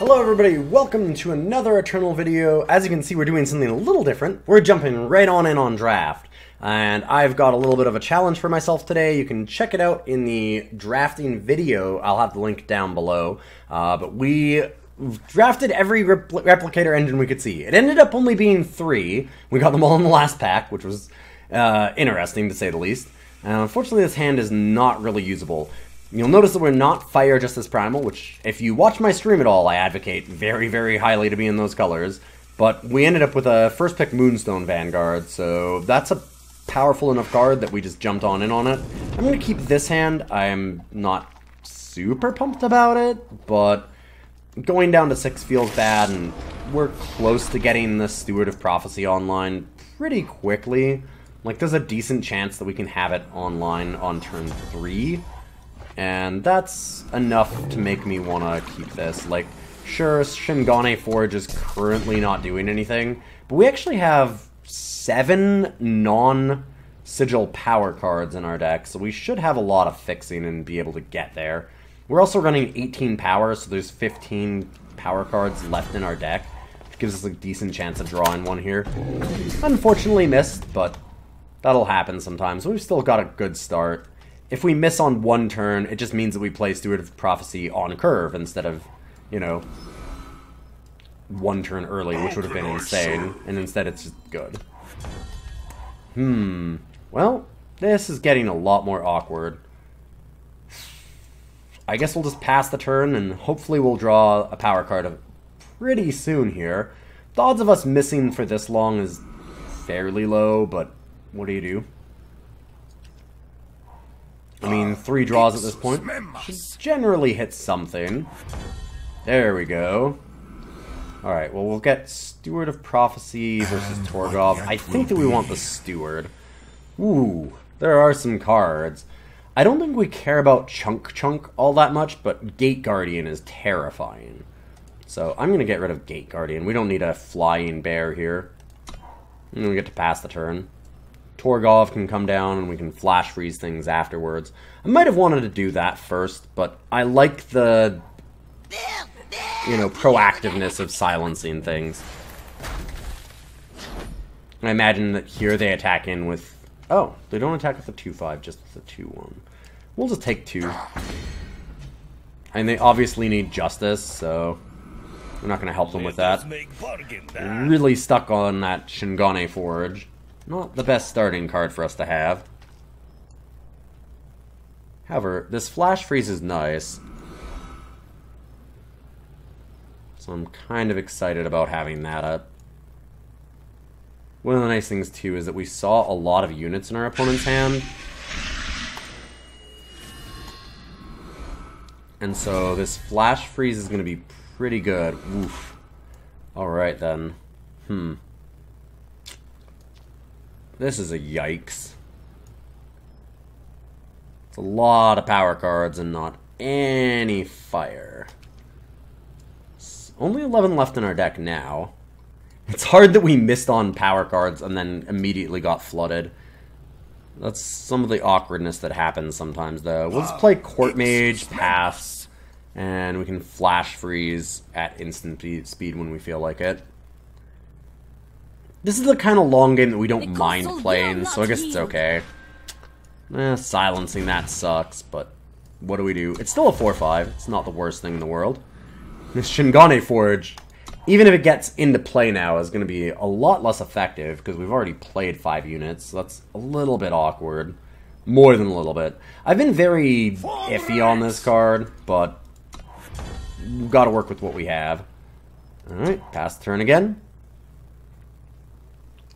Hello everybody, welcome to another Eternal video. As you can see, we're doing something a little different. We're jumping right on in on draft. And I've got a little bit of a challenge for myself today. You can check it out in the drafting video. I'll have the link down below. But we drafted every replicator engine we could see. It ended up only being 3. We got them all in the last pack, which was interesting to say the least. Unfortunately, this hand is not really usable. You'll notice that we're not Fire Justice Primal, which, if you watch my stream at all, I advocate very, very highly to be in those colors. But we ended up with a first pick Moonstone Vanguard, so that's a powerful enough card that we just jumped on in on it. I'm going to keep this hand. I'm not super pumped about it, but going down to 6 feels bad, and we're close to getting the Steward of Prophecy online pretty quickly. Like, there's a decent chance that we can have it online on turn 3. And that's enough to make me want to keep this. Like, sure, Shingane Forge is currently not doing anything, but we actually have 7 non-sigil power cards in our deck, so we should have a lot of fixing and be able to get there. We're also running 18 power, so there's 15 power cards left in our deck, which gives us a decent chance of drawing one here. Unfortunately missed, but that'll happen sometimes. We've still got a good start. If we miss on one turn, it just means that we play Steward of Prophecy on curve instead of, you know, one turn early, which would have been insane. And instead it's just good. Well, this is getting a lot more awkward. I guess we'll just pass the turn and hopefully we'll draw a power card pretty soon here. The odds of us missing for this long is fairly low, but what do you do? I mean, 3 draws at this point should generally hit something. There we go. Alright, well, we'll get Steward of Prophecy versus Torgov. I think that we want the Steward. Ooh, there are some cards. I don't think we care about Chunk all that much, but Gate Guardian is terrifying. So I'm going to get rid of Gate Guardian. We don't need a Flying Bear here. And we get to pass the turn. Torgov can come down and we can flash freeze things afterwards. I might have wanted to do that first, but I like the, you know, proactiveness of silencing things. I imagine that here they attack in with... Oh, they don't attack with the 2-5, just with the 2-1. We'll just take 2. And they obviously need Justice, so we're not going to help them with that. Really stuck on that Shingane Forge. Not the best starting card for us to have. However, this Flash Freeze is nice. So I'm kind of excited about having that up. One of the nice things, too, is that we saw a lot of units in our opponent's hand. And so this Flash Freeze is going to be pretty good. Oof. Alright, then. This is a yikes. It's a lot of power cards and not any fire. Only 11 left in our deck now. It's hard that we missed on power cards and then immediately got flooded. That's some of the awkwardness that happens sometimes, though. We'll just play Court Mage, pass, and we can flash freeze at instant speed when we feel like it. This is the kind of long game that we don't mind playing, so I guess it's okay. Silencing that sucks, but what do we do? It's still a 4-5. It's not the worst thing in the world. This Shingane Forge, even if it gets into play now, is going to be a lot less effective, because we've already played 5 units, so that's a little bit awkward. More than a little bit. I've been very iffy on this card, but we've got to work with what we have. Alright, pass the turn again.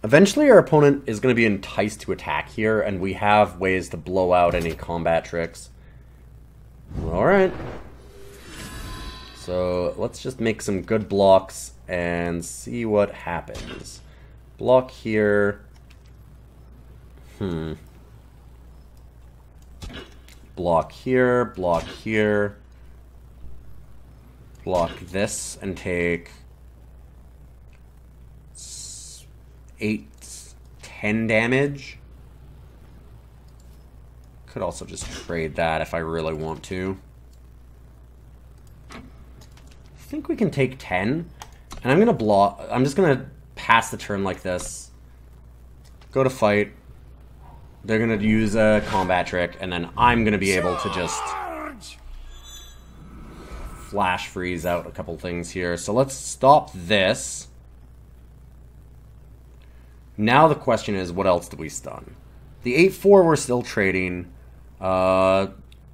Eventually our opponent is going to be enticed to attack here, and we have ways to blow out any combat tricks. Alright. So let's just make some good blocks and see what happens. Block here. Block here, block here. Block this and take 8, 10 damage. Could also just trade that if I really want to. I think we can take 10. And I'm going to block... I'm just going to pass the turn like this. Go to fight. They're going to use a combat trick, and then I'm going to be able to just flash freeze out a couple things here. So let's stop this. Now the question is, what else do we stun? The 8-4 we're still trading.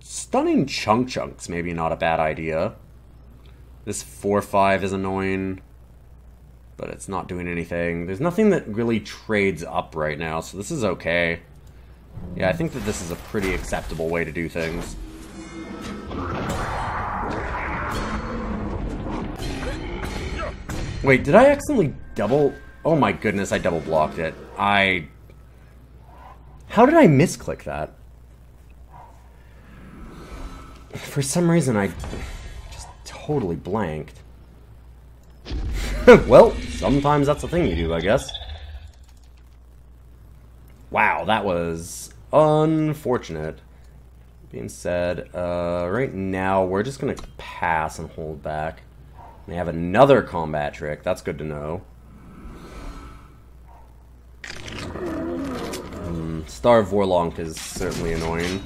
Stunning chunks maybe not a bad idea. This 4-5 is annoying, but it's not doing anything. There's nothing that really trades up right now, so this is okay. Yeah, I think that this is a pretty acceptable way to do things. Wait, did I accidentally double... Oh my goodness, I double blocked it. How did I misclick that? For some reason, I just totally blanked. Well, sometimes that's the thing you do, I guess. Wow, that was unfortunate. Being said, right now, we're just going to pass and hold back. They have another combat trick. That's good to know. Star of Vorlonk is certainly annoying.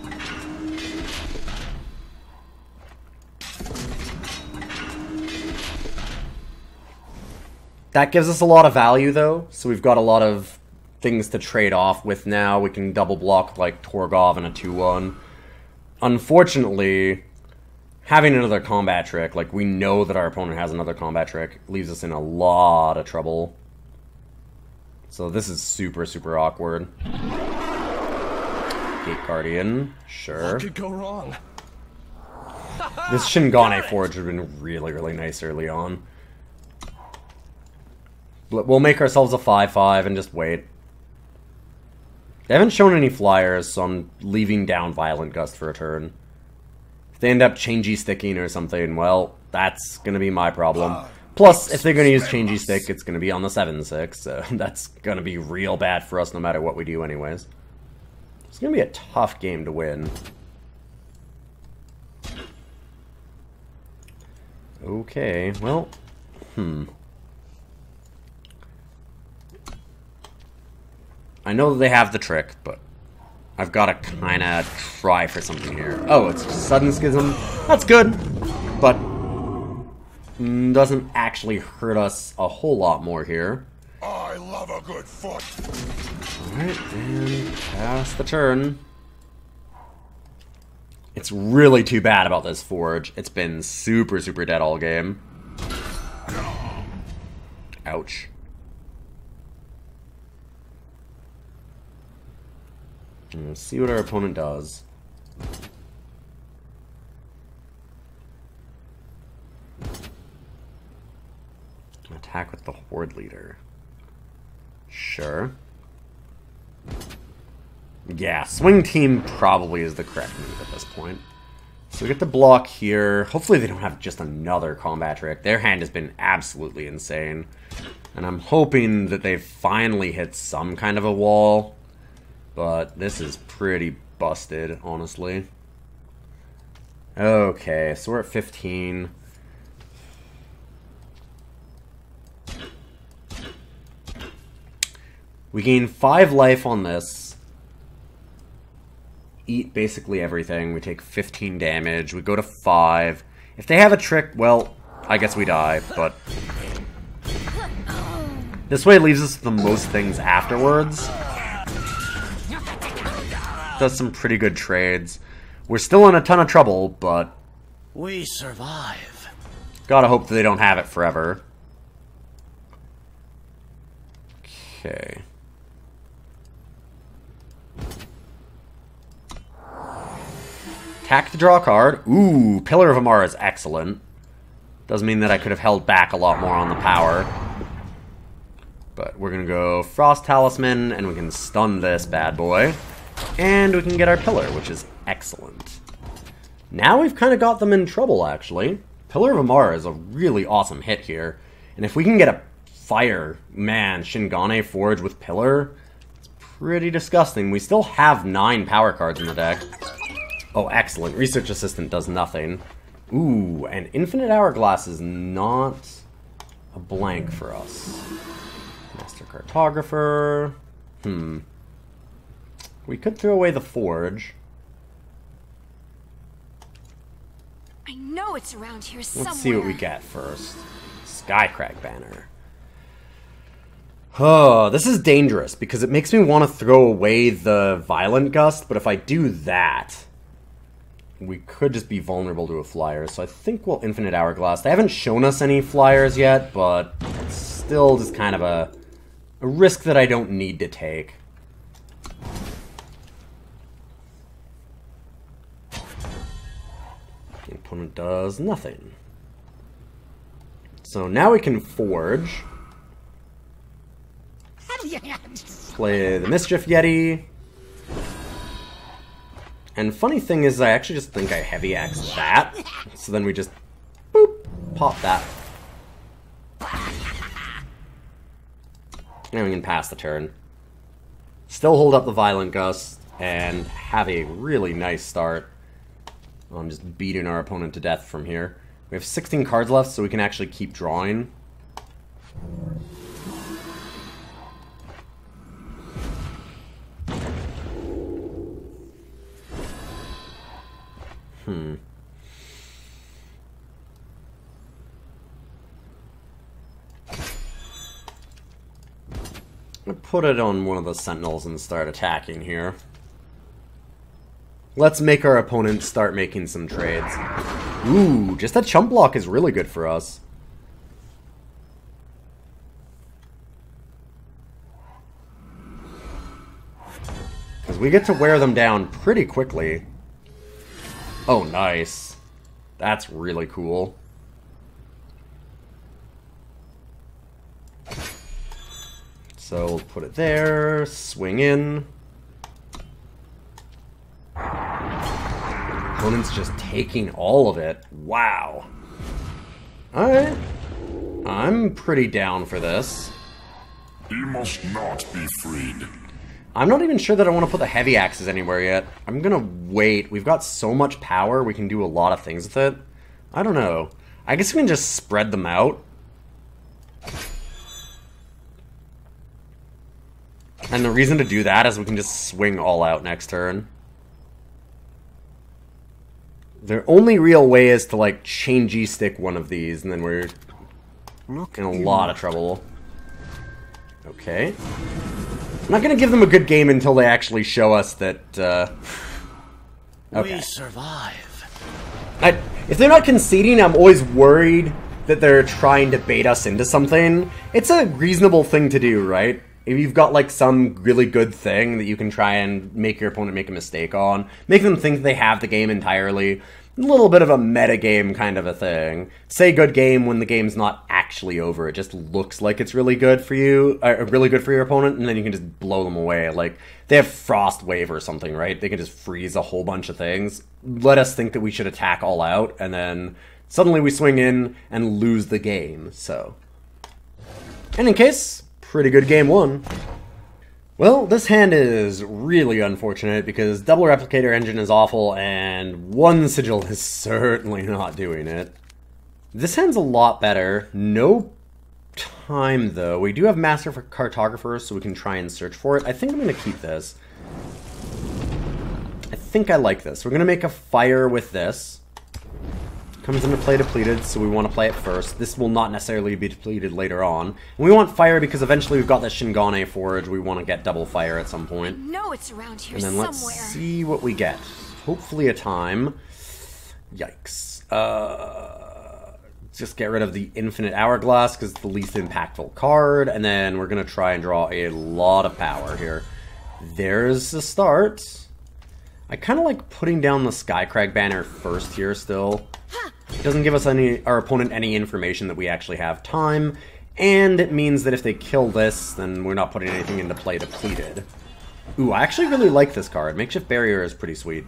That gives us a lot of value, though, so we've got a lot of things to trade off with now. We can double block, like, Torgov and a 2-1. Unfortunately, having another combat trick, like, we know that our opponent has another combat trick, leaves us in a lot of trouble. So this is super, super awkward. Gate Guardian, sure. What could go wrong? This Shingane Forge would have been really, really nice early on. We'll make ourselves a 5-5 and just wait. They haven't shown any flyers, so I'm leaving down Violent Gust for a turn. If they end up changey sticking or something, well, that's going to be my problem. Plus, if they're going to use changey stick, it's going to be on the 7-6, so that's going to be real bad for us no matter what we do anyways. It's going to be a tough game to win. Okay, well, I know that they have the trick, but I've got to kind of try for something here. Oh, it's Sudden Schism. That's good, but doesn't actually hurt us a whole lot more here. I love a good foot. Alright, and pass the turn. It's really too bad about this Forge. It's been super, super dead all game. Ouch. Let's see what our opponent does. Attack with the Horde Leader. Sure. Yeah, Swing Team probably is the correct move at this point. So we get the block here. Hopefully they don't have just another combat trick. Their hand has been absolutely insane. And I'm hoping that they've finally hit some kind of a wall. But this is pretty busted, honestly. Okay, so we're at 15. We gain 5 life on this. Eat basically everything. We take 15 damage. We go to 5. If they have a trick, well, I guess we die, but this way it leaves us with the most things afterwards. Does some pretty good trades. We're still in a ton of trouble, but we survive. Gotta hope that they don't have it forever. Okay. Attack to draw a card. Ooh, Pillar of Amara is excellent. Does mean that I could have held back a lot more on the power. But we're gonna go Frost Talisman, and we can stun this bad boy. And we can get our Pillar, which is excellent. Now we've kind of got them in trouble, actually. Pillar of Amara is a really awesome hit here. And if we can get a fire, man, Shingane Forge with Pillar, it's pretty disgusting. We still have 9 power cards in the deck. Oh, excellent. Research Assistant does nothing. Ooh, and Infinite Hourglass is not a blank for us. Master Cartographer. We could throw away the Forge. I know it's around here somewhere. Let's see what we get first. Skycrag Banner. Oh, this is dangerous because it makes me want to throw away the Violent Gust, but if I do that, we could just be vulnerable to a flyer. So I think we'll Infinite Hourglass. They haven't shown us any flyers yet, but it's still just kind of a risk that I don't need to take. The opponent does nothing. So now we can Forge. Play the Mischief Yeti. And funny thing is, I actually just think I Heavy Axe that. So then we just, boop, pop that. And we can pass the turn. Still hold up the Violent Gust, and have a really nice start on just beating our opponent to death from here. We have 16 cards left, so we can actually keep drawing. I'm gonna put it on one of the Sentinels and start attacking here. Let's make our opponent start making some trades. Ooh, just a chump block is really good for us. Because we get to wear them down pretty quickly. Oh, nice. That's really cool. So we'll put it there, swing in. Opponent's just taking all of it. Wow. Alright. I'm pretty down for this. He must not be freed. I'm not even sure that I want to put the Heavy Axes anywhere yet. I'm gonna wait. We've got so much power, we can do a lot of things with it. I don't know. I guess we can just spread them out. And the reason to do that is we can just swing all out next turn. The only real way is to, like, chain G-stick one of these, and then we're in a lot of trouble. Okay. I'm not gonna give them a good game until they actually show us that, okay. We survive. If they're not conceding, I'm always worried that they're trying to bait us into something. It's a reasonable thing to do, right? If you've got, like, some really good thing that you can try and make your opponent make a mistake on, make them think they have the game entirely, a little bit of a metagame kind of a thing. Say good game when the game's not actually over. It just looks like it's really good for you, really good for your opponent, and then you can just blow them away. Like, they have Frost Wave or something, right? They can just freeze a whole bunch of things. Let us think that we should attack all out, and then suddenly we swing in and lose the game, so. In any case, pretty good game one. Well, this hand is really unfortunate because double replicator engine is awful and one sigil is certainly not doing it. This hand's a lot better. No time though. We do have Master for Cartographer, so we can try and search for it. I think I'm going to keep this. I think I like this. We're going to make a fire with this. Comes into play depleted, so we want to play it first. This will not necessarily be depleted later on. And we want fire because eventually we've got the Shingane Forge. We want to get double fire at some point. No, it's around here and then somewhere. Let's see what we get. Hopefully a time. Yikes. Just get rid of the Infinite Hourglass because it's the least impactful card. And then we're going to try and draw a lot of power here. There's the start. I kind of like putting down the Skycrag Banner first here still. It doesn't give us our opponent any information that we actually have time, and it means that if they kill this, then we're not putting anything into play depleted. Ooh, I actually really like this card. Makeshift Barrier is pretty sweet.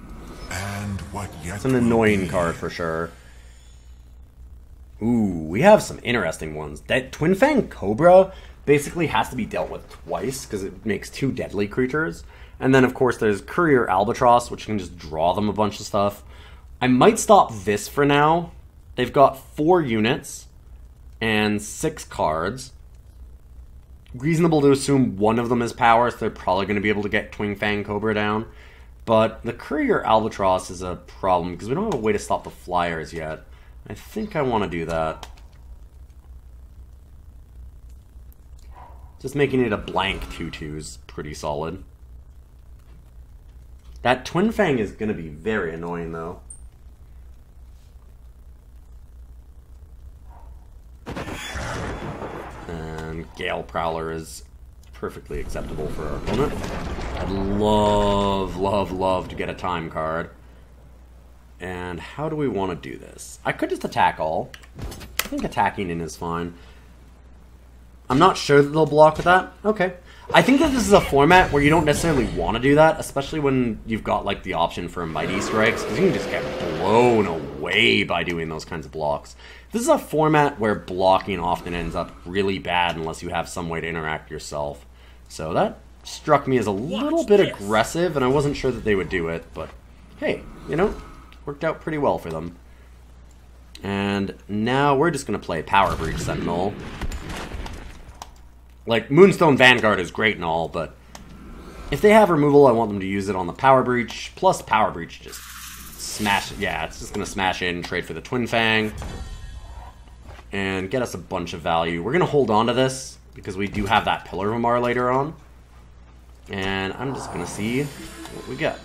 And what yet? It's an annoying card for sure. Ooh, we have some interesting ones. That Twin Fang Cobra basically has to be dealt with twice because it makes 2 deadly creatures. And then, of course, there's Courier Albatross, which can just draw them a bunch of stuff. I might stop this for now. They've got 4 units and 6 cards. Reasonable to assume one of them is power, so they're probably going to be able to get Twin Fang Cobra down. But the Courier Albatross is a problem, because we don't have a way to stop the flyers yet. I think I want to do that. Just making it a blank 2/2 is pretty solid. That Twin Fang is going to be very annoying, though. And Gale Prowler is perfectly acceptable for our opponent. I'd love to get a time card. And how do we want to do this? I could just attack all. I think attacking in is fine. I'm not sure that they'll block with that. Okay. I think that this is a format where you don't necessarily want to do that, especially when you've got like the option for Mighty Strikes, because you can just get blown away by doing those kinds of blocks. This is a format where blocking often ends up really bad unless you have some way to interact yourself. So that struck me as a little bit aggressive, and I wasn't sure that they would do it, but hey, you know, worked out pretty well for them. And now we're just going to play Power Breach Sentinel. Like, Moonstone Vanguard is great and all, but if they have removal, I want them to use it on the Power Breach. Plus, Power Breach just smash it. Yeah, it's just going to smash in, trade for the Twin Fang, and get us a bunch of value. We're going to hold on to this, because we do have that Pillar of Amar later on. And I'm just going to see what we get.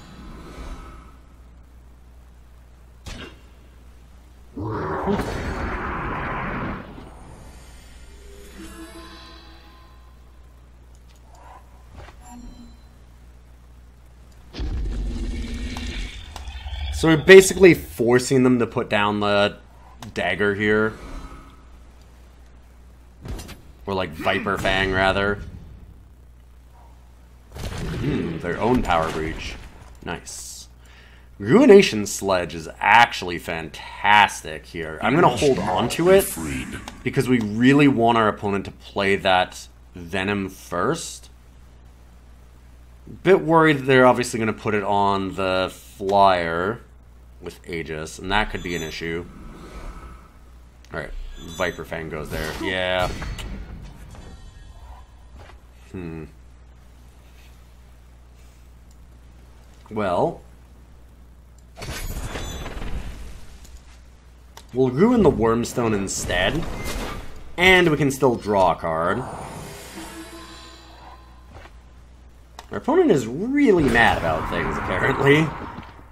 So we're basically forcing them to put down the dagger here. Or like Viper Fang, rather. Their own Power Breach. Nice. Ruination Sledge is actually fantastic here. I'm going to hold on to it because we really want our opponent to play that Venom first. Bit worried that they're obviously going to put it on the flyer with Aegis, and that could be an issue. Alright, Viper Fang goes there. Yeah. Well, we'll ruin the Wormstone instead, and we can still draw a card. Our opponent is really mad about things, apparently.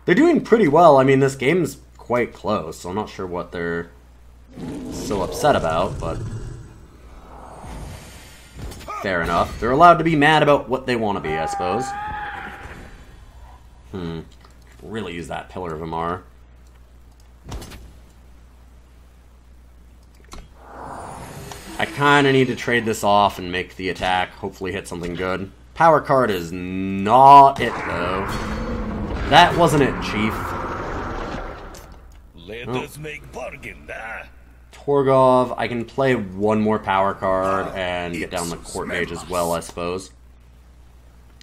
They're doing pretty well. I mean, this game's quite close, so I'm not sure what they're so upset about, but fair enough. They're allowed to be mad about what they want to be, I suppose. Really use that Pillar of Amar. I kind of need to trade this off and make the attack, hopefully hit something good. Power card is not it, though. That wasn't it, Chief. Let us make bargain, Torgov, I can play one more power card and get down the Court Mage as well, I suppose.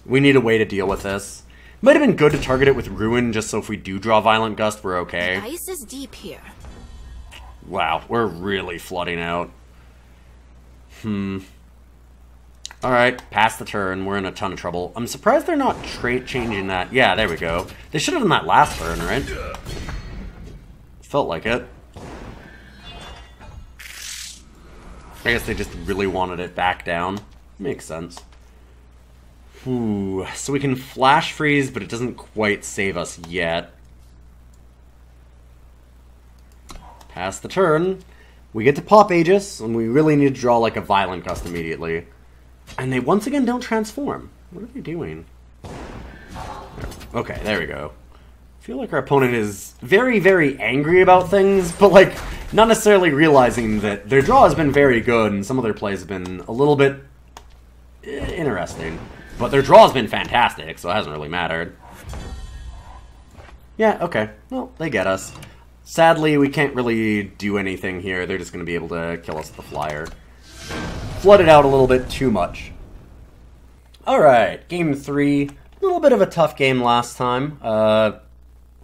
We need a way to deal with this. Might have been good to target it with Ruin, just so if we do draw Violent Gust, we're okay. The ice is deep here. Wow, we're really flooding out. Alright, pass the turn. We're in a ton of trouble. I'm surprised they're not changing that. Yeah, there we go. They should have done that last turn, right? Felt like it. I guess they just really wanted it back down. Makes sense. Ooh, so we can Flash Freeze, but it doesn't quite save us yet. Pass the turn. We get to pop Aegis, and we really need to draw like a Violent Gust immediately. And they once again don't transform. What are they doing? Okay, there we go. I feel like our opponent is very, very angry about things, but like not necessarily realizing that their draw has been very good and some of their plays have been a little bit interesting. But their draw has been fantastic, so it hasn't really mattered. Yeah, okay. Well, they get us. Sadly, we can't really do anything here. They're just going to be able to kill us with the flyer. Flooded out a little bit too much. Alright, game 3. A little bit of a tough game last time.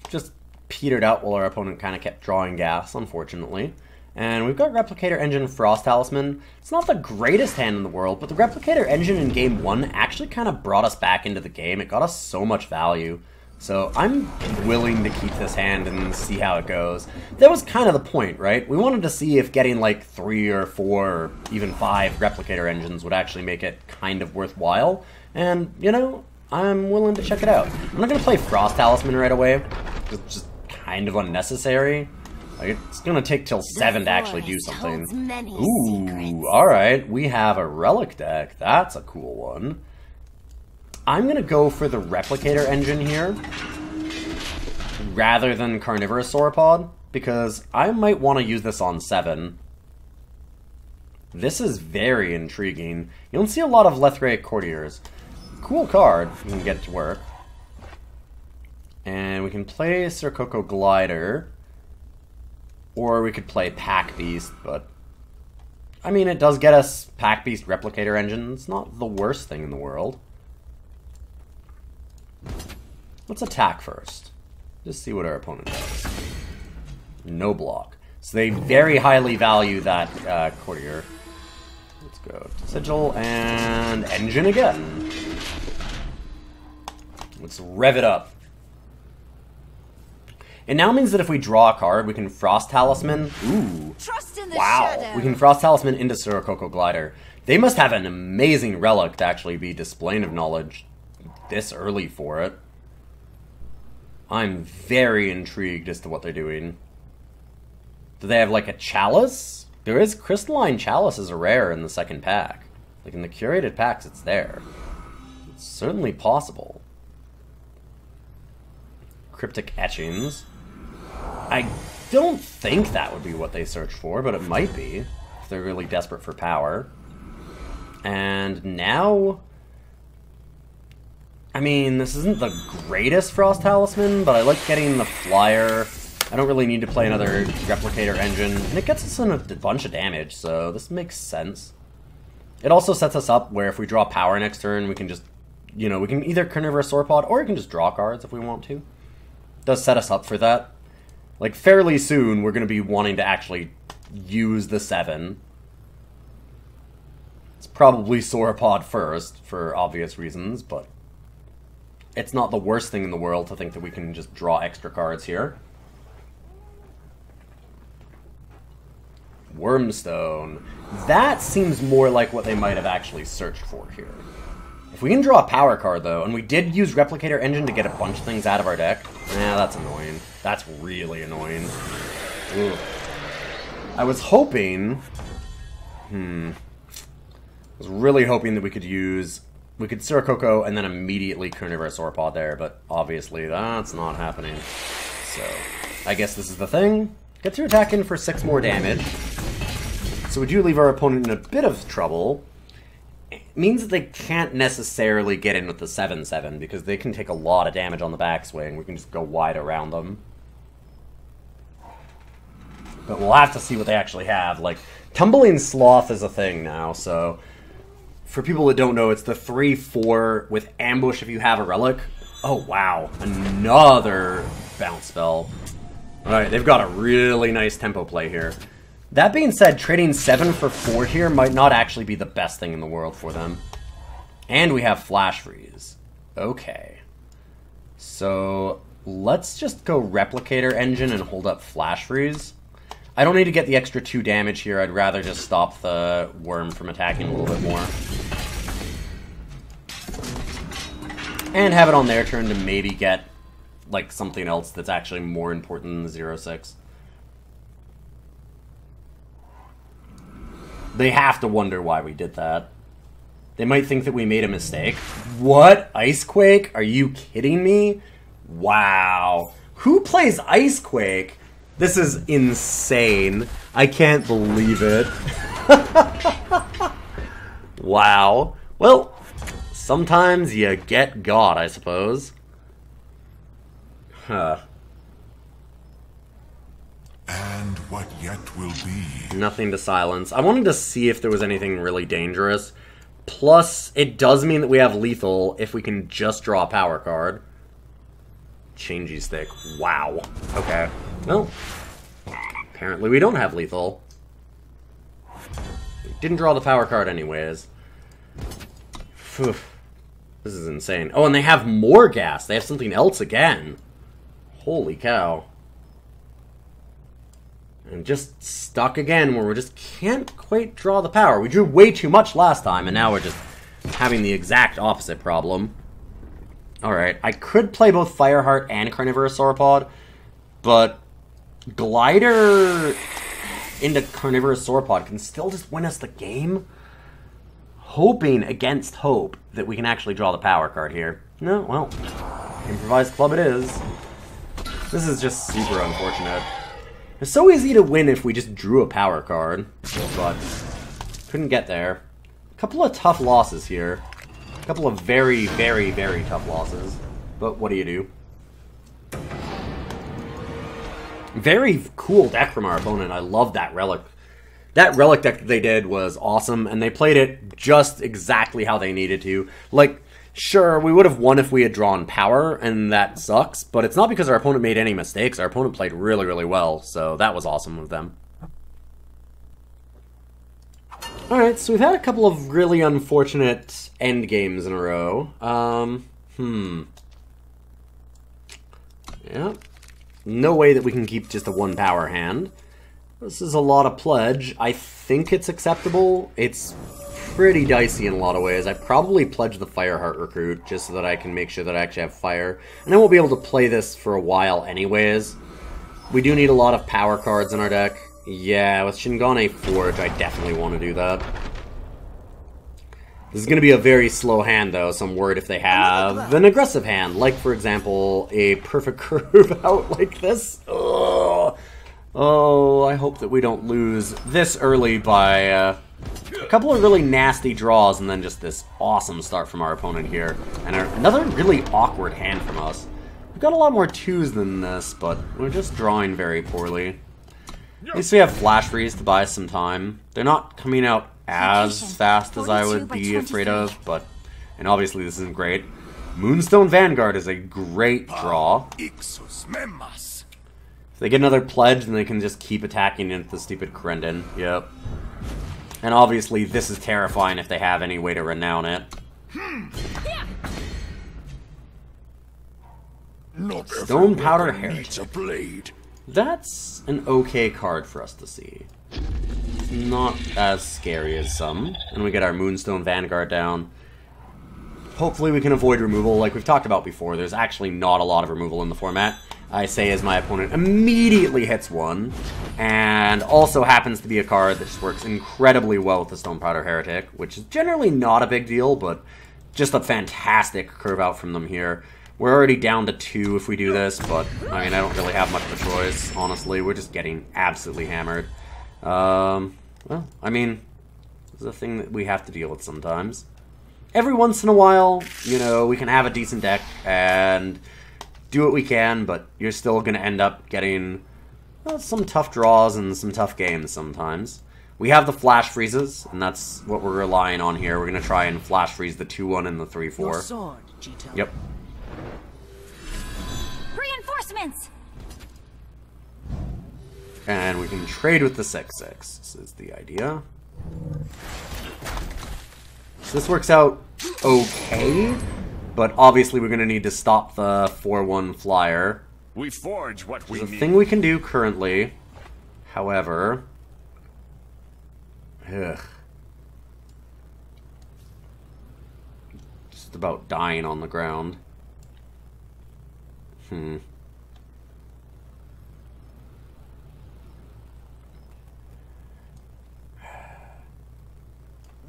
Just petered out while our opponent kind of kept drawing gas, unfortunately. And we've got Replicator Engine, Frost Talisman. It's not the greatest hand in the world, but the Replicator Engine in Game 1 actually kind of brought us back into the game. It got us so much value. So I'm willing to keep this hand and see how it goes. That was kind of the point, right? We wanted to see if getting like 3 or 4 or even 5 Replicator Engines would actually make it kind of worthwhile. And, you know, I'm willing to check it out. I'm not going to play Frost Talisman right away. It's just kind of unnecessary. Like, it's going to take till 7 to actually do something. Ooh, alright. We have a Relic deck. That's a cool one. I'm going to go for the Replicator Engine here rather than Carnivorous Sauropod, because I might want to use this on 7. This is very intriguing. You don't see a lot of Lethraic Courtiers. Cool card. You can get it to work. And we can play Sirocco Glider. Or we could play Pack Beast, but... I mean, it does get us Pack Beast Replicator Engine. It's not the worst thing in the world. Let's attack first. Just see what our opponent does. No block. So they very highly value that Courtier. Let's go to Sigil and Engine again. Let's rev it up. It now means that if we draw a card, we can Frost Talisman. Ooh. Trust in the Wow. shadow. We can Frost Talisman into Sirocco Glider. They must have an amazing relic to actually be Displaying of Knowledge this early for it. I'm very intrigued as to what they're doing. Do they have like a Chalice? There is Crystalline Chalice as a rare in the second pack. Like in the curated packs, it's there. It's certainly possible. Cryptic Etchings. I don't think that would be what they search for, but it might be if they're really desperate for power. And now, I mean, this isn't the greatest Frost Talisman, but I like getting the flyer. I don't really need to play another Replicator Engine, and it gets us in a bunch of damage, so this makes sense. It also sets us up where if we draw power next turn, we can just, you know, we can either Carnivorous Sauropod, or we can just draw cards if we want to. It does set us up for that. Like, fairly soon, we're going to be wanting to actually use the 7. It's probably Sauropod first, for obvious reasons, but it's not the worst thing in the world to think that we can just draw extra cards here. Wormstone. That seems more like what they might have actually searched for here. If we can draw a power card, though, and we did use Replicator Engine to get a bunch of things out of our deck, that's annoying. That's really annoying. Ugh. I was hoping... I was really hoping that we could use... We could Sirocco and then immediately Carnivorous Sauropod there, but obviously that's not happening. So, I guess this is the thing. Get your attack in for 6 more damage. So we do leave our opponent in a bit of trouble. It means that they can't necessarily get in with the 7/7, because they can take a lot of damage on the backswing. We can just go wide around them. But we'll have to see what they actually have. Like, Tumbling Sloth is a thing now, so... For people that don't know, it's the 3/4 with Ambush if you have a Relic. Oh, wow. Another bounce spell. Alright, they've got a really nice tempo play here. That being said, trading 7 for 4 here might not actually be the best thing in the world for them. And we have Flash Freeze. Okay. So, let's just go Replicator Engine and hold up Flash Freeze. I don't need to get the extra 2 damage here. I'd rather just stop the worm from attacking a little bit more. And have it on their turn to maybe get, like, something else that's actually more important than the 0/6. They have to wonder why we did that. They might think that we made a mistake. What? Icequake? Are you kidding me? Wow. Who plays Icequake? This is insane. I can't believe it. Wow. Well, sometimes you get God, I suppose. Huh. And what yet will be. Nothing to silence. I wanted to see if there was anything really dangerous. Plus, it does mean that we have lethal if we can just draw a power card. changey stick. Wow. Okay. Well, apparently we don't have lethal. We didn't draw the power card anyways. Phew. This is insane. Oh, and they have more gas. They have something else again. Holy cow. And just stuck again where we just can't quite draw the power. We drew way too much last time, and now we're just having the exact opposite problem. Alright, I could play both Fireheart and Carnivorous Sauropod, but Glider into Carnivorous Sauropod can still just win us the game. Hoping against hope that we can actually draw the power card here. No, well, improvised club it is. This is just super unfortunate. It's so easy to win if we just drew a power card, but couldn't get there. A couple of tough losses here. A couple of very, very, very tough losses. But what do you do? Very cool deck from our opponent. I love that relic. That relic deck that they did was awesome, and they played it just exactly how they needed to. Like, sure, we would have won if we had drawn power, and that sucks, but it's not because our opponent made any mistakes. Our opponent played really, really well, so that was awesome of them. Alright, so we've had a couple of really unfortunate end games in a row. Yeah. No way that we can keep just a one power hand. This is a lot of pledge. I think it's acceptable. It's pretty dicey in a lot of ways. I probably pledge the Fireheart Recruit just so that I can make sure that I actually have fire. And I won't be able to play this for a while anyways. We do need a lot of power cards in our deck. Yeah, with Shingane Forge, I definitely want to do that. This is going to be a very slow hand, though, so I'm worried if they have an aggressive hand. Like, for example, a perfect curve out like this. Ugh. Oh, I hope that we don't lose this early by a couple of really nasty draws and then just this awesome start from our opponent here. And another really awkward hand from us. We've got a lot more twos than this, but we're just drawing very poorly. At least we have Flash Freeze to buy some time. They're not coming out as fast as I would be afraid of, but... And obviously this isn't great. Moonstone Vanguard is a great draw. If they get another pledge, then they can just keep attacking into the stupid Krendon. Yep. And obviously, this is terrifying if they have any way to renown it. Stone Powder Heretic. That's an okay card for us to see. It's not as scary as some. And we get our Moonstone Vanguard down. Hopefully we can avoid removal. Like we've talked about before, there's actually not a lot of removal in the format. I say as my opponent immediately hits one, and also happens to be a card that just works incredibly well with the Stone Powder Heretic, which is generally not a big deal, but just a fantastic curve out from them here. We're already down to 2 if we do this, but, I mean, I don't really have much of a choice, honestly. We're just getting absolutely hammered. Well, I mean, it's a thing that we have to deal with sometimes. Every once in a while, you know, we can have a decent deck and do what we can, but you're still going to end up getting some tough draws and some tough games sometimes. We have the Flash Freezes, and that's what we're relying on here. We're going to try and Flash Freeze the 2-1 and the 3-4. Yep. Reinforcements! And we can trade with the 6-6. This is the idea. So this works out okay, but obviously we're going to need to stop the 4-1 flyer. We forge what we There's a need. thing we can do currently. However... Ugh. Just about dying on the ground.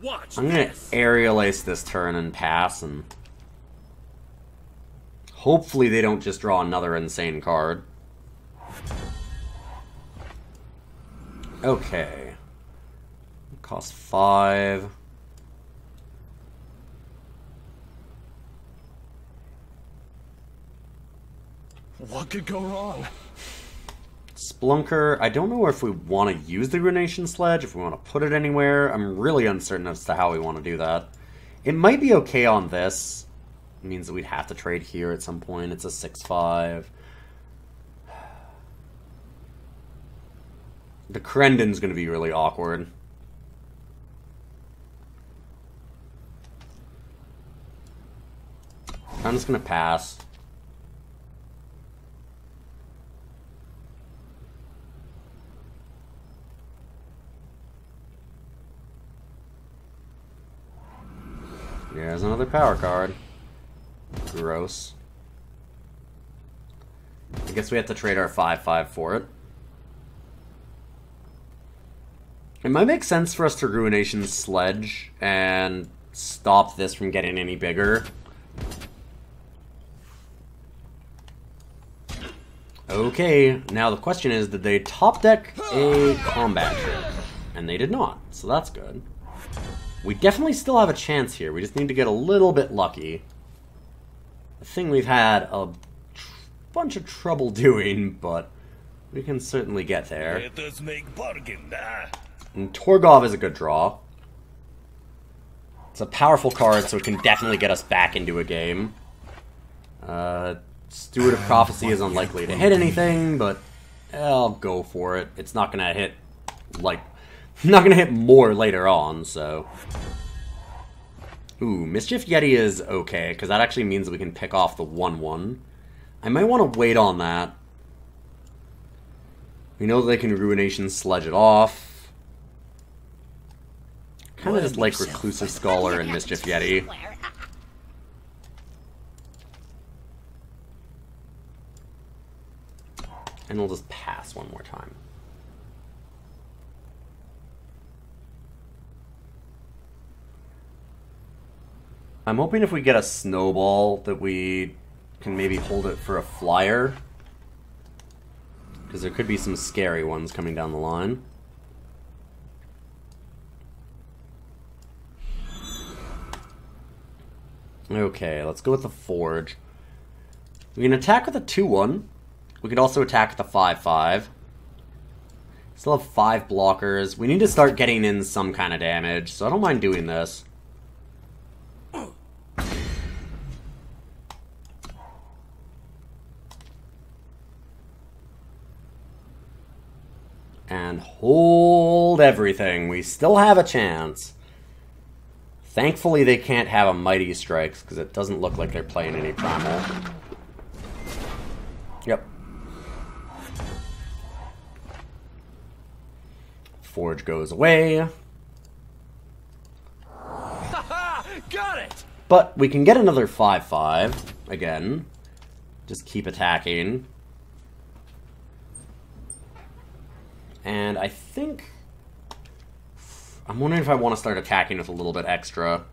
Watch I'm gonna this. aerial ace this turn and pass, and hopefully they don't just draw another insane card. Okay. Cost 5. What could go wrong? Splunker, I don't know if we want to use the Grenation Sledge, if we want to put it anywhere. I'm really uncertain as to how we want to do that. It might be okay on this. It means that we'd have to trade here at some point. It's a 6-5. The Crendon's going to be really awkward. I'm just going to pass. There's another power card. Gross. I guess we have to trade our 5-5 for it. It might make sense for us to Ruination Sledge and stop this from getting any bigger. Okay, now the question is, did they top deck a combat ship? And they did not, so that's good. We definitely still have a chance here. We just need to get a little bit lucky. A thing we've had a bunch of trouble doing, but we can certainly get there. Let us make bargain, And Torgov is a good draw. It's a powerful card, so it can definitely get us back into a game. Steward of Prophecy is unlikely to hit anything, but I'll go for it. It's not gonna hit, like, not gonna hit more later on, so. Ooh, Mischief Yeti is okay, because that actually means that we can pick off the 1-1. I might want to wait on that. We know that they can Ruination Sledge it off. Kind of just like Reclusive Scholar and Mischief Yeti. And we'll just pass one more time. I'm hoping if we get a snowball that we can maybe hold it for a flyer. Because there could be some scary ones coming down the line. Okay, let's go with the Forge. We can attack with a 2-1. We could also attack with a 5-5. Still have 5 blockers. We need to start getting in some kind of damage, so I don't mind doing this. And hold everything. We still have a chance. Thankfully, they can't have a Mighty Strikes, because it doesn't look like they're playing any Primal. Yep. Forge goes away. Got it! But we can get another 5-5 again. Just keep attacking. And I think... I'm wondering if I want to start attacking with a little bit extra.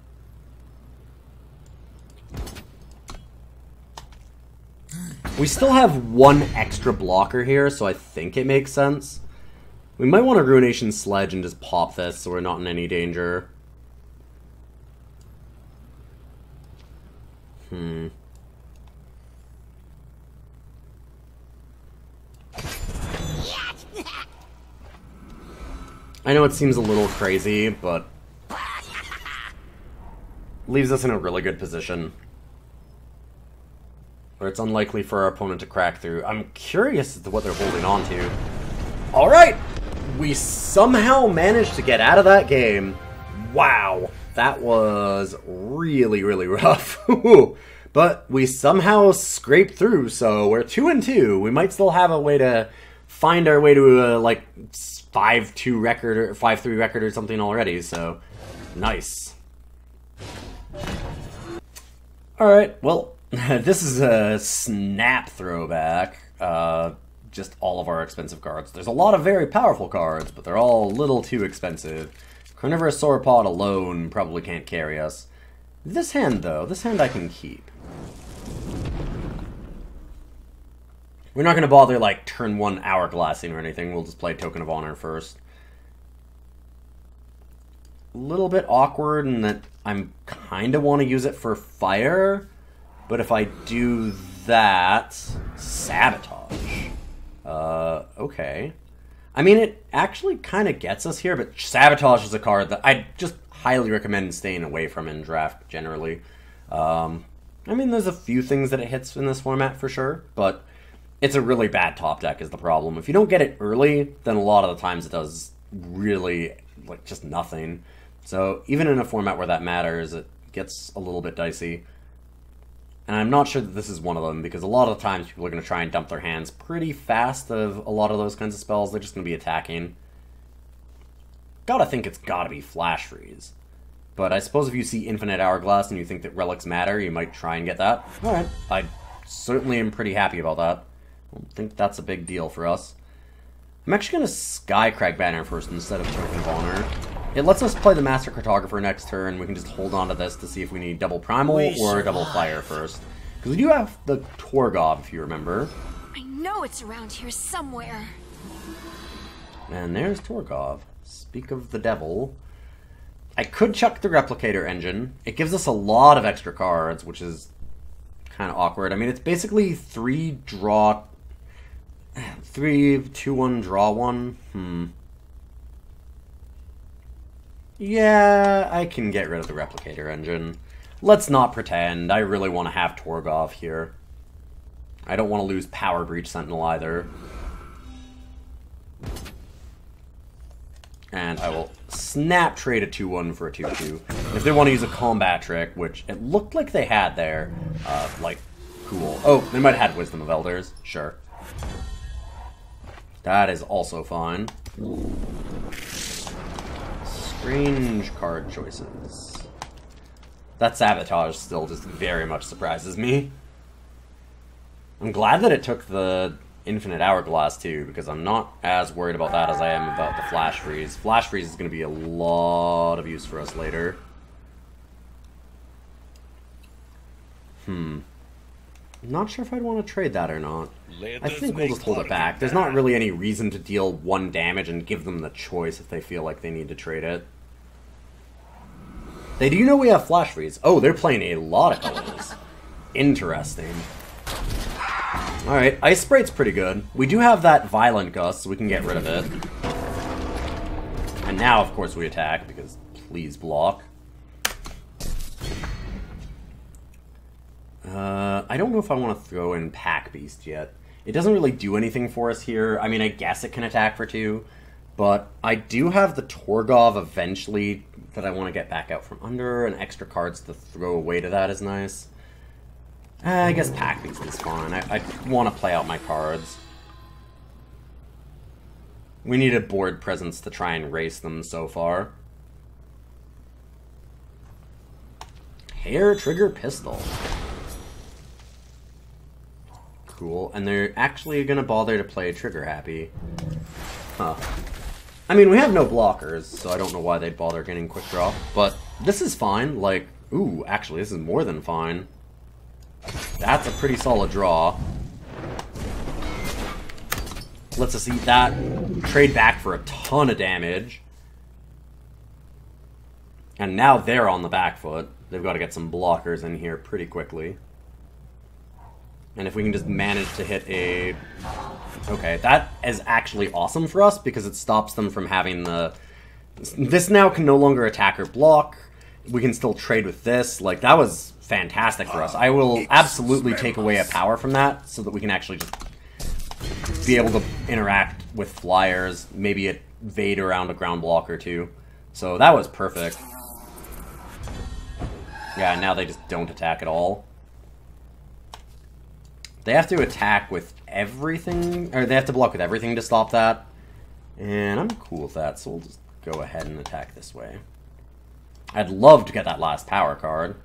We still have 1 extra blocker here, so I think it makes sense. We might want to Ruination Sledge and just pop this so we're not in any danger. I know it seems a little crazy, but leaves us in a really good position. Where it's unlikely for our opponent to crack through. I'm curious as to what they're holding on to. Alright! We somehow managed to get out of that game. Wow. That was really, really rough. But we somehow scraped through, so we're 2-2. We might still have a way to find our way to a, like, 5-2 record or 5-3 record or something already, so nice. Alright, well, this is a snap throwback. Just all of our expensive cards. There's a lot of very powerful cards, but they're all a little too expensive. Carnivorous Sauropod alone probably can't carry us. This hand, though, this hand I can keep. We're not going to bother, like, turn 1 hourglassing or anything. We'll just play Token of Honor first. A little bit awkward in that I'm kind of want to use it for fire. But if I do that... Sabotage. Okay. I mean, it actually kind of gets us here, but Sabotage is a card that I just highly recommend staying away from in draft, generally. I mean, there's a few things that it hits in this format for sure, but it's a really bad top deck is the problem. If you don't get it early, then a lot of the times it does really, like, just nothing. So even in a format where that matters, it gets a little bit dicey. And I'm not sure that this is one of them, because a lot of the times people are going to try and dump their hands pretty fast of a lot of those kinds of spells. They're just going to be attacking. Gotta think it's gotta be Flash Freeze. But I suppose if you see Infinite Hourglass and you think that relics matter, you might try and get that. Alright, I certainly am pretty happy about that. I don't think that's a big deal for us. I'm actually going to Skycrag Banner first instead of Token of Honor. It lets us play the Master Cartographer next turn. We can just hold on to this to see if we need double Primal or double Fire first. Because we do have the Torgov, if you remember. I know it's around here somewhere. And there's Torgov. Speak of the devil. I could chuck the Replicator Engine. It gives us a lot of extra cards, which is kind of awkward. I mean, it's basically 3, 2, 1, draw 1. Yeah, I can get rid of the Replicator Engine. Let's not pretend. I really want to have Torgov here. I don't want to lose Power Breach Sentinel either. And I will snap trade a 2-1 for a 2-2. If they want to use a combat trick, which it looked like they had there, like, cool. Oh, they might have had Wisdom of Elders. Sure. That is also fine. Strange card choices. That Sabotage still just very much surprises me. I'm glad that it took the Infinite Hourglass too, because I'm not as worried about that as I am about the Flash Freeze. Flash Freeze is going to be a lot of use for us later. Not sure if I'd want to trade that or not. I think we'll just hold it back. There's not really any reason to deal 1 damage and give them the choice if they feel like they need to trade it. They do know we have Flash Freeze. Oh, they're playing a lot of colors. Interesting. Alright, Ice Sprite's pretty good. We do have that Violent Gust, so we can get rid of it. And now, of course, we attack, because please block. I don't know if I want to throw in Pack Beast yet. It doesn't really do anything for us here. I mean, I guess it can attack for 2, but I do have the Torgov eventually that I want to get back out from under, and extra cards to throw away to that is nice. I guess Pack Beast is fine. I want to play out my cards. We need a board presence to try and race them so far. Hair Trigger Pistol. Cool. And they're actually going to bother to play Trigger Happy. Huh. I mean, we have no blockers, so I don't know why they'd bother getting Quick Draw. But this is fine. Like, ooh, actually, this is more than fine. That's a pretty solid draw. Lets us eat that. Trade back for a ton of damage. And now they're on the back foot. They've got to get some blockers in here pretty quickly. And if we can just manage to hit a... Okay, that is actually awesome for us because it stops them from having the... This now can no longer attack or block. We can still trade with this. Like, that was fantastic for us. I will absolutely take away a power from that so that we can actually just be able to interact with flyers, maybe evade around a ground block or two. So that was perfect. Yeah, now they just don't attack at all. They have to attack with everything, or they have to block with everything to stop that. And I'm cool with that, so we'll just go ahead and attack this way. I'd love to get that last power card.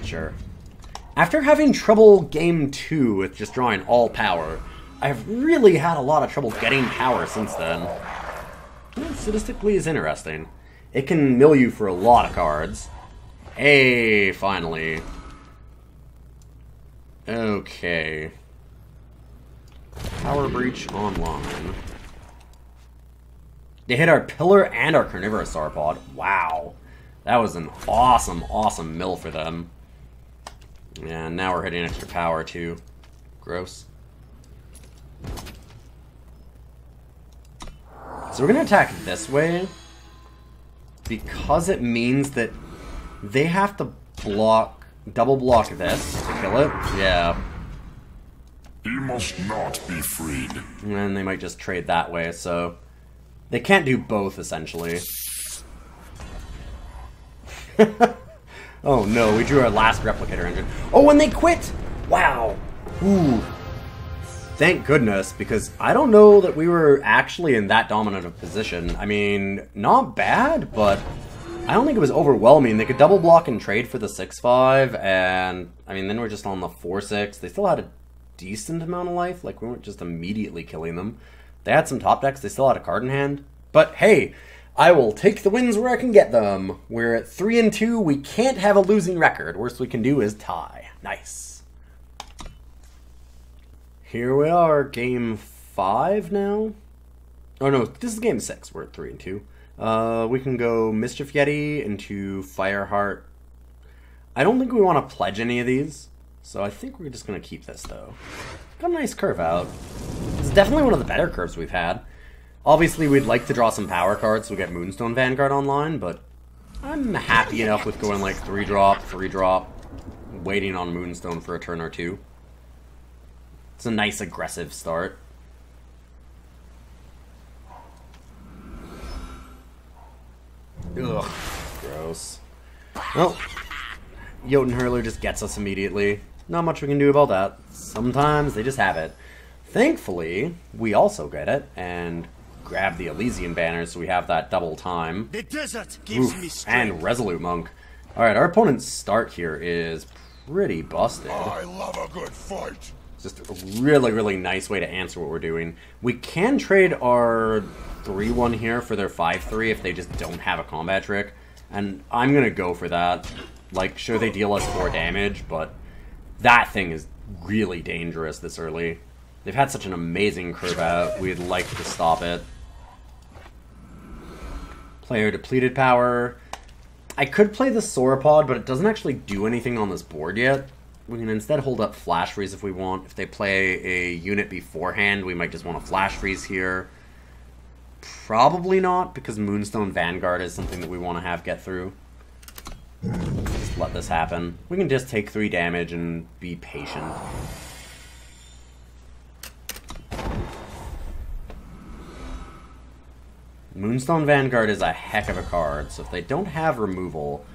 Sure. After having trouble game 2 with just drawing all power, I've really had a lot of trouble getting power since then. Statistically is interesting. It can mill you for a lot of cards. Hey, finally. Okay. Power Breach online. They hit our Pillar and our Carnivorous Sauropod. Wow. That was an awesome, awesome mill for them. And now we're hitting extra power too. Gross. So we're going to attack this way because it means that they have to block, double block this to kill it. Yeah. He must not be freed. And then they might just trade that way, so they can't do both, essentially. Oh no, we drew our last replicator engine. Oh, and they quit! Wow. Ooh. Thank goodness, because I don't know that we were actually in that dominant of position. I mean, not bad, but I don't think it was overwhelming. They could double block and trade for the 6-5, and I mean, then we're just on the 4-6. They still had a decent amount of life. Like, we weren't just immediately killing them. They had some top decks. They still had a card in hand. But hey, I will take the wins where I can get them. We're at 3-2. We can't have a losing record. Worst we can do is tie. Nice. Here we are, game 5 now. Oh no, this is game 6. We're at 3-2. We can go Mischief Yeti into Fireheart. I don't think we want to pledge any of these, so I think we're just going to keep this, though. Got a nice curve out. It's definitely one of the better curves we've had. Obviously, we'd like to draw some power cards so we get Moonstone Vanguard online, but I'm happy enough with going like 3-drop, 3-drop, waiting on Moonstone for a turn or two. It's a nice aggressive start. Ugh, gross. Well, Jotun Hurler just gets us immediately. Not much we can do about that. Sometimes they just have it. Thankfully, we also get it, and grab the Elysian banner so we have that double time. The desert gives me strength. And Resolute Monk. Alright, our opponent's start here is pretty busted. I love a good fight. Just a really, really nice way to answer what we're doing. We can trade our 3-1 here for their 5-3 if they just don't have a combat trick. And I'm going to go for that. Like, sure, they deal us 4 damage, but that thing is really dangerous this early. They've had such an amazing curve out. We'd like to stop it. Player depleted power. I could play the Sauropod, but it doesn't actually do anything on this board yet. We can instead hold up Flash Freeze if we want. If they play a unit beforehand, we might just want to Flash Freeze here. Probably not, because Moonstone Vanguard is something that we want to have get through. Just let this happen. We can just take 3 damage and be patient. Moonstone Vanguard is a heck of a card, so if they don't have removal,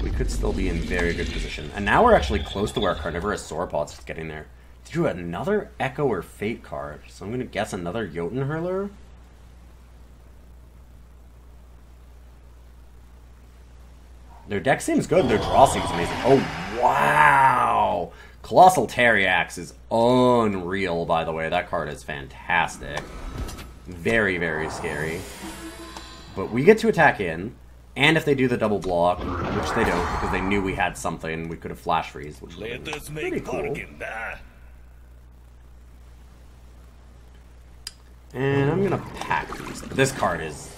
we could still be in very good position. And now we're actually close to where Carnivorous Sauropod's getting there. They drew another Echo or Fate card, so I'm going to guess another Jotun Hurler. Their deck seems good, their draw seems amazing. Oh, wow! Colossal Teriax is unreal, by the way. That card is fantastic. Very, very scary. But we get to attack in, and if they do the double block, which they don't, because they knew we had something, we could have Flash Freeze, which would be pretty cool. And I'm gonna pack these. This card is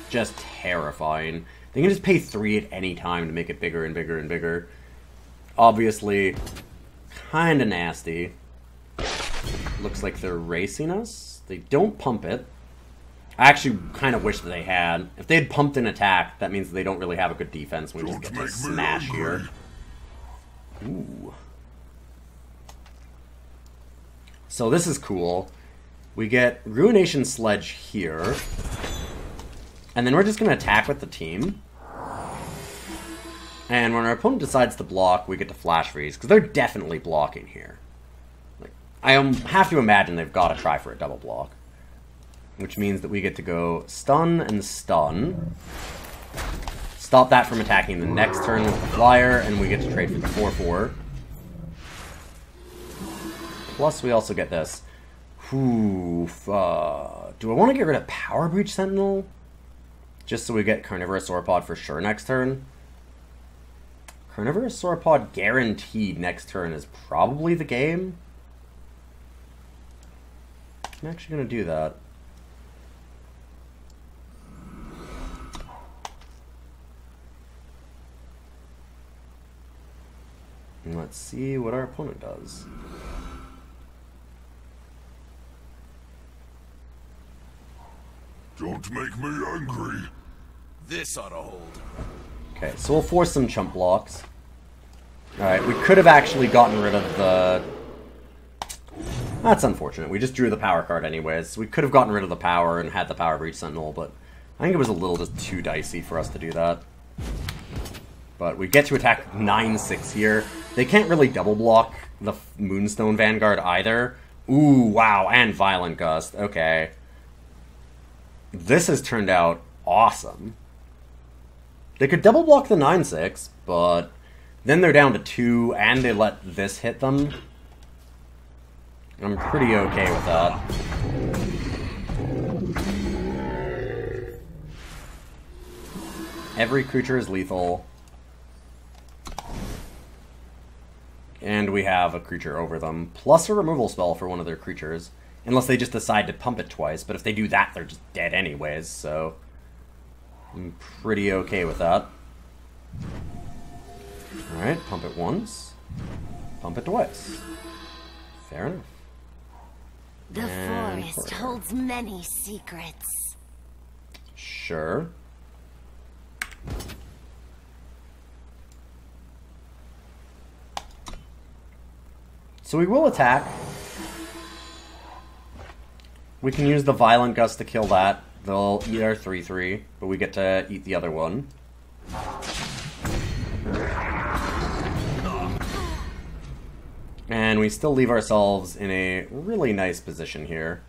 just terrifying. They can just pay 3 at any time to make it bigger and bigger and bigger. Obviously, kinda nasty. Looks like they're racing us. They don't pump it. I actually kind of wish that they had. If they had pumped an attack, that means they don't really have a good defense. We just get to smash here. Ooh. So this is cool. We get Ruination Sledge here. And then we're just going to attack with the team. And when our opponent decides to block, we get to Flash Freeze. Because they're definitely blocking here. Like, I have to imagine they've got to try for a double block. Which means that we get to go stun and stun. Stop that from attacking the next turn with the flyer, and we get to trade for the 4-4. Plus, we also get this. Do I want to get rid of Power Breach Sentinel? Just so we get Carnivorous Sauropod for sure next turn? Carnivorous Sauropod guaranteed next turn is probably the game. I'm actually going to do that. And let's see what our opponent does. Don't make me angry. This ought to hold. Okay, so we'll force some chump blocks. Alright, we could have actually gotten rid of the... That's unfortunate. We just drew the power card anyways. We could have gotten rid of the power and had the Power Breach Sentinel, but I think it was a little just too dicey for us to do that. But we get to attack 9-6 here. They can't really double block the Moonstone Vanguard either. Ooh, wow, and Violent Gust. Okay. This has turned out awesome. They could double block the 9-6, but then they're down to 2, and they let this hit them. I'm pretty okay with that. Every creature is lethal. And we have a creature over them, plus a removal spell for one of their creatures. Unless they just decide to pump it twice, but if they do that, they're just dead anyways, so... I'm pretty okay with that. Alright, pump it once. Pump it twice. Fair enough. The forest holds many secrets. Sure. So we will attack. We can use the Violent Gust to kill that. They'll eat our 3/3, but we get to eat the other one. And we still leave ourselves in a really nice position here.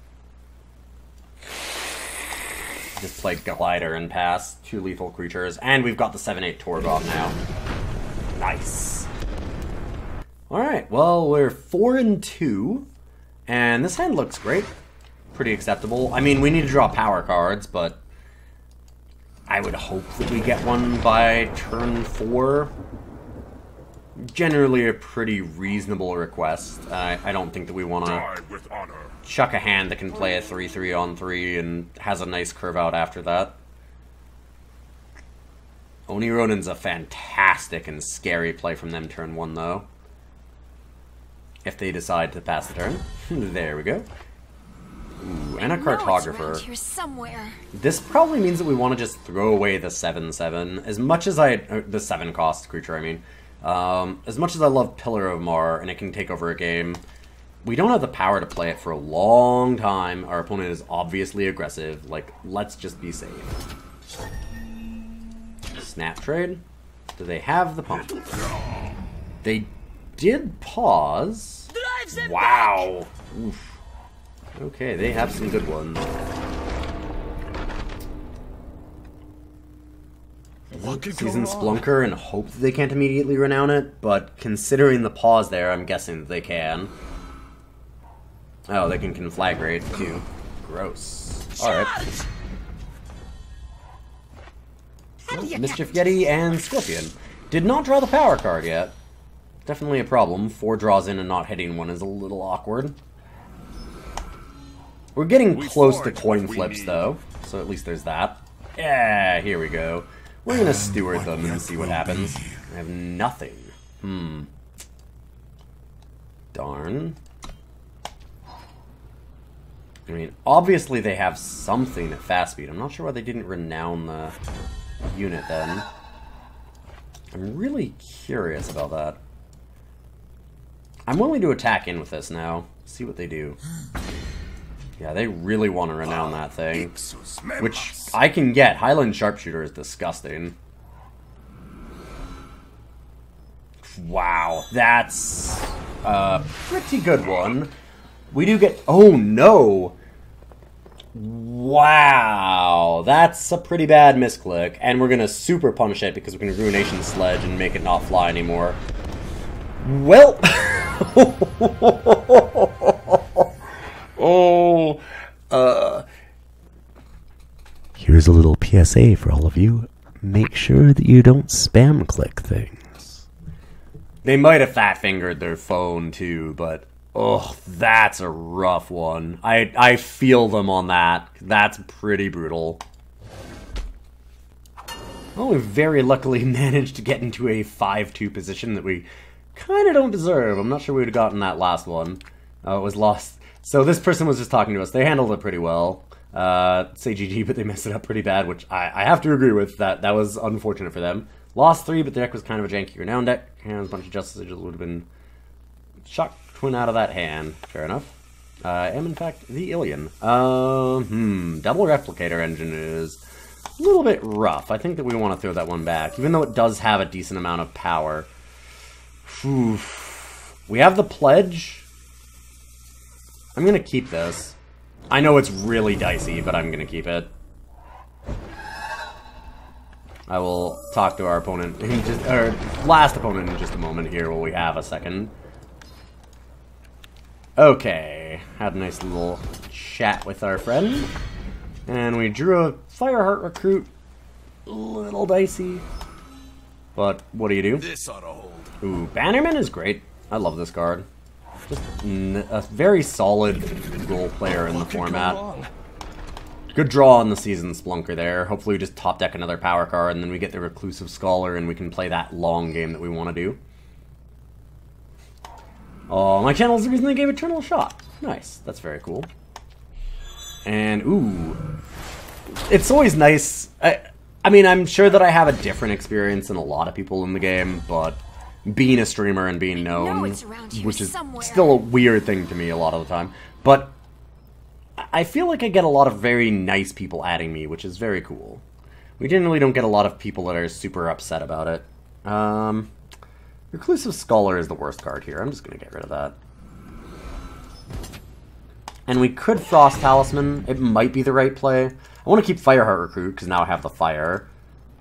Just play Glider and pass 2 lethal creatures, and we've got the 7/8 Torgoth now. Nice. Alright, well, we're 4-2, and this hand looks great. Pretty acceptable. I mean, we need to draw power cards, but I would hope that we get one by turn 4. Generally a pretty reasonable request. I don't think that we want to chuck a hand that can play a 3/3 on 3 and has a nice curve out after that. Oni Ronin's a fantastic and scary play from them turn 1, though. If they decide to pass the turn. There we go. Ooh, and a Cartographer. Here somewhere. This probably means that we want to just throw away the 7/7. As much as the 7-cost creature, I mean. As much as I love Pillar of Mar, and it can take over a game, we don't have the power to play it for a long time. Our opponent is obviously aggressive. Like, let's just be safe. Snap trade. Do they have the pump? They did pause. Wow. Oof. Okay, they have some good ones. Season Splunker and hope that they can't immediately renown it, but considering the pause there, I'm guessing that they can. Oh, they can conflagrate too. Gross. Alright. Mischief Yeti and Scorpion. Did not draw the power card yet. Definitely a problem. 4 draws in and not hitting one is a little awkward. We're getting close to coin flips though, so at least there's that. Yeah, here we go. We're gonna steward them and see what happens. I have nothing. Darn. I mean, obviously they have something at fast speed. I'm not sure why they didn't renown the unit then. I'm really curious about that. I'm willing to attack in with this now. See what they do. Yeah, they really want to renown that thing. Which I can get. Highland Sharpshooter is disgusting. Wow, that's a pretty good one. We do get... Oh, no! Wow, that's a pretty bad misclick. And we're going to super punish it because we can Ruination Sledge and make it not fly anymore. Well... Here's a little PSA for all of you. Make sure that you don't spam click things. They might have fat-fingered their phone too, but oh, that's a rough one. I feel them on that. That's pretty brutal. Well, we very luckily managed to get into a 5-2 position that we kind of don't deserve. I'm not sure we would have gotten that last one. It was lost. So this person was just talking to us. They handled it pretty well. Say GG, but they messed it up pretty bad, which I have to agree with. That was unfortunate for them. Lost 3, but the deck was kind of a janky renown deck. And a bunch of Justice Sigils would have been shock twin out of that hand. Fair enough. I am, in fact, the Ilion. Double Replicator Engine is a little bit rough. I think that we want to throw that one back, even though it does have a decent amount of power. We have the Pledge. I'm going to keep this. I know it's really dicey, but I'm going to keep it. I will talk to our opponent, or last opponent in just a moment here while we have a second. Okay, had a nice little chat with our friend. And we drew a Fireheart Recruit. A little dicey. But what do you do? This ought to hold. Ooh, Bannerman is great. I love this card. Just a very solid role player in the format. Good draw on the Seasoned Splunker there. Hopefully we just top deck another power card and then we get the Reclusive Scholar and we can play that long game that we want to do. Oh, my channel's the reason they gave Eternal a shot. Nice. That's very cool. And, ooh. It's always nice. I mean, I'm sure that I have a different experience than a lot of people in the game, but being a streamer and being known, which is still a weird thing to me a lot of the time, but I feel like I get a lot of very nice people adding me, which is very cool. We generally don't get a lot of people that are super upset about it. Reclusive Scholar is the worst card here. I'm just going to get rid of that. And we could Frost Talisman. It might be the right play. I want to keep Fireheart Recruit, because now I have the fire.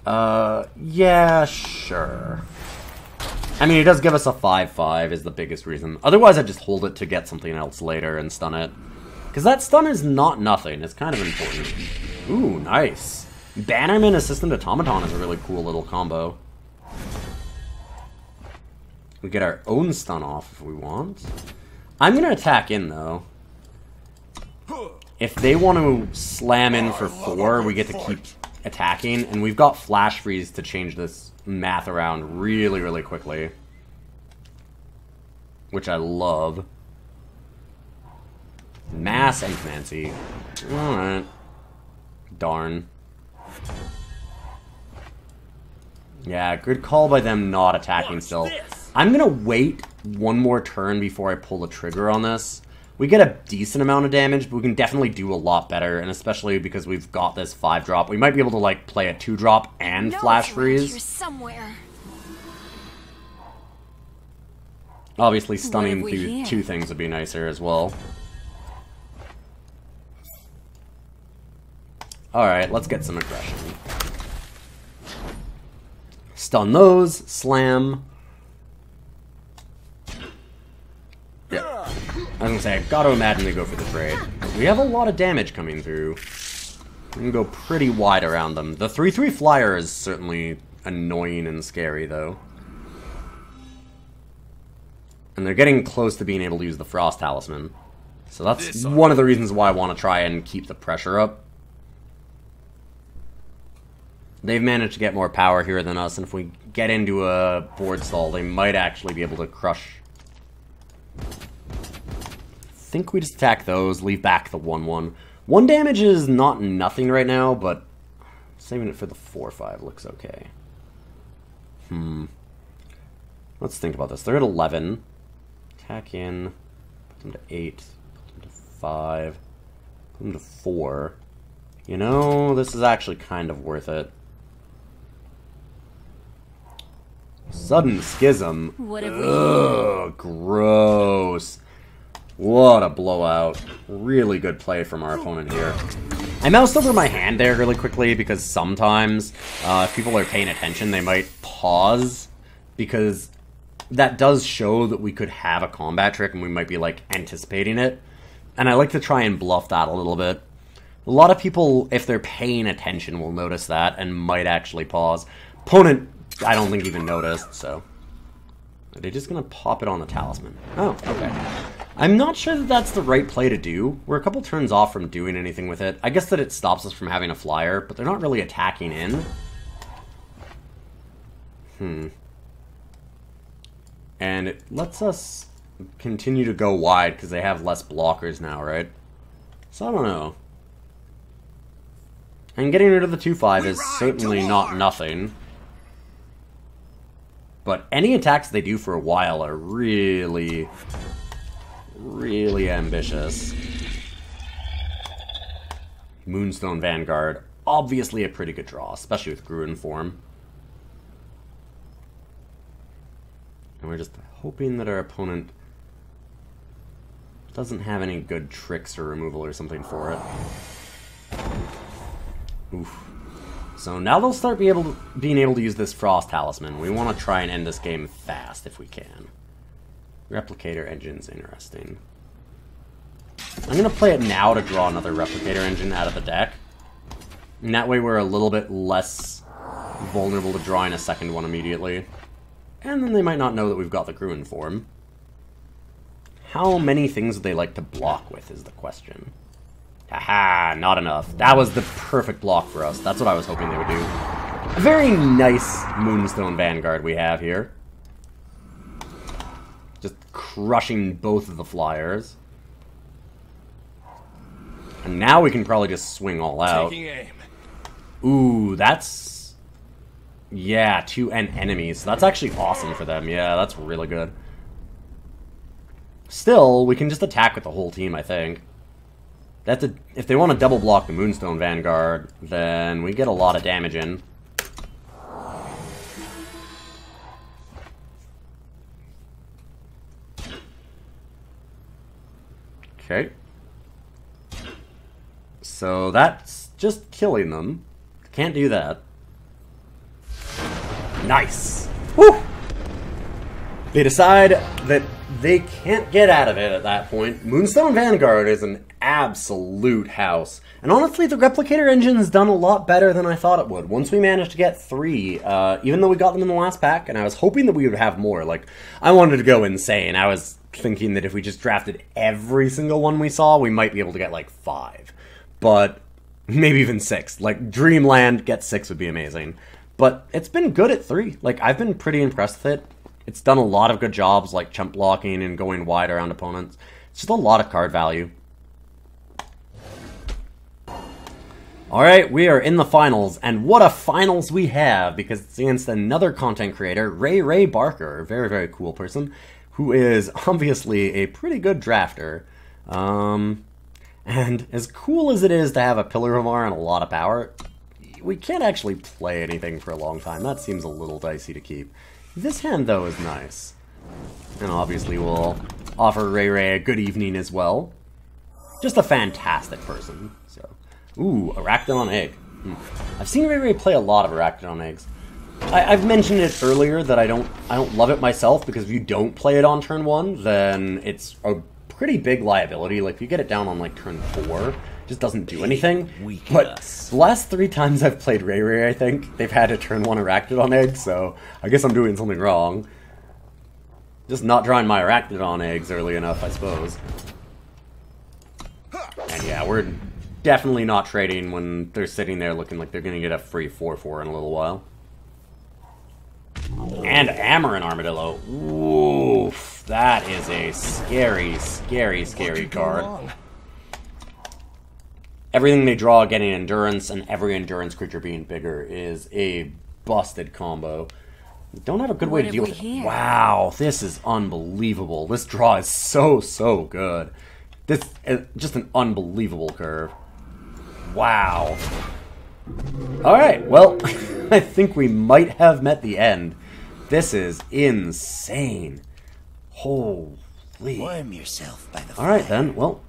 Yeah, sure. I mean, it does give us a 5/5 is the biggest reason. Otherwise, I'd just hold it to get something else later and stun it. Because that stun is not nothing. It's kind of important. Ooh, nice. Bannerman Assistant Automaton is a really cool little combo. We get our own stun off if we want. I'm going to attack in, though. If they want to slam in for 4, we get to keep attacking. And we've got Flash Freeze to change this math around really, really quickly. Which I love. Mass Infancy. Alright. Darn. Yeah, good call by them not attacking still. I'm gonna wait one more turn before I pull the trigger on this. We get a decent amount of damage, but we can definitely do a lot better, and especially because we've got this 5-drop, we might be able to, like, play a 2-drop and Flash Freeze. Obviously, stunning through 2 things would be nicer as well. Alright, let's get some aggression. Stun those, slam. Yeah. I was gonna say, I've got to imagine they go for the trade. We have a lot of damage coming through. We can go pretty wide around them. The 3/3 flyer is certainly annoying and scary, though. And they're getting close to being able to use the Frost Talisman. So that's one of the reasons why I want to try and keep the pressure up. They've managed to get more power here than us, and if we get into a board stall, they might actually be able to crush. I think we just attack those, leave back the 1/1. 1 damage is not nothing right now, but saving it for the 4/5 looks okay. Let's think about this. They're at 11. Attack in. Put them to 8. Put them to 5. Put them to 4. You know, this is actually kind of worth it. Sudden Schism. Ugh, gross. What a blowout. Really good play from our opponent here. I moused over my hand there really quickly because sometimes if people are paying attention, they might pause because that does show that we could have a combat trick and we might be like anticipating it. And I like to try and bluff that a little bit. A lot of people, if they're paying attention, will notice that and might actually pause. Opponent, I don't think even noticed, so. Are they just going to pop it on the Talisman? Oh, okay. I'm not sure that that's the right play to do. We're a couple turns off from doing anything with it. I guess that it stops us from having a flyer, but they're not really attacking in. And it lets us continue to go wide because they have less blockers now, right? So I don't know. And getting rid of the 2/5 is certainly not nothing. But any attacks they do for a while are really, really ambitious. Moonstone Vanguard, obviously a pretty good draw, especially with Gruen form. And we're just hoping that our opponent doesn't have any good tricks or removal or something for it. Oof. So now they'll start being able to use this Frost Talisman. We want to try and end this game fast if we can. Replicator Engine's interesting. I'm going to play it now to draw another Replicator Engine out of the deck. And that way we're a little bit less vulnerable to drawing a second one immediately. And then they might not know that we've got the Gruen form. How many things would they like to block with is the question. Haha, not enough. That was the perfect block for us. That's what I was hoping they would do. A very nice Moonstone Vanguard we have here. Just crushing both of the flyers. And now we can probably just swing all out. Taking aim. Ooh, that's... Yeah, 2 enemies. So that's actually awesome for them. Yeah, that's really good. Still, we can just attack with the whole team, I think. If they want to double block the Moonstone Vanguard, then we get a lot of damage in. Okay. So that's just killing them. Can't do that. Nice! Woo! They decide that they can't get out of it at that point. Moonstone Vanguard is an absolute house. And honestly, the Replicator Engine's done a lot better than I thought it would. Once we managed to get 3, even though we got them in the last pack, and I was hoping that we would have more. Like, I wanted to go insane. I was thinking that if we just drafted every single one we saw, we might be able to get, like, 5. But maybe even 6. Like, Dreamland, get 6 would be amazing. But it's been good at 3. Like, I've been pretty impressed with it. It's done a lot of good jobs, like chump blocking and going wide around opponents. It's just a lot of card value. Alright, we are in the finals, and what a finals we have, because it's against another content creator, Ray Barker, a very, very cool person, who is obviously a pretty good drafter. And as cool as it is to have a Pillar of Mar and a lot of power, we can't actually play anything for a long time. That seems a little dicey to keep. This hand, though, is nice. And obviously we'll offer Ray a good evening as well. Just a fantastic person, so... Ooh, Arachnodon Egg. I've seen Ray play a lot of Arachnodon Eggs. I've mentioned it earlier that I don't love it myself, because if you don't play it on turn 1, then it's a pretty big liability. Like, if you get it down on, like, turn 4, it just doesn't do anything. But the last 3 times I've played Ray, I think, they've had a turn 1 Arachnodon Egg, so I guess I'm doing something wrong. Just not drawing my Arachnodon Eggs early enough, I suppose. And yeah, we're definitely not trading when they're sitting there looking like they're going to get a free 4/4 in a little while. And Amaran Armadillo. Oof, that is a scary, scary, scary card. Everything they draw getting endurance, and every endurance creature being bigger is a busted combo. We don't have a good way to deal with it. Wow, this is unbelievable. This draw is so good. This is just an unbelievable curve. Wow. Alright, well, I think we might have met the end. This is insane. Holy. Warm yourself by the fire. Alright then, well.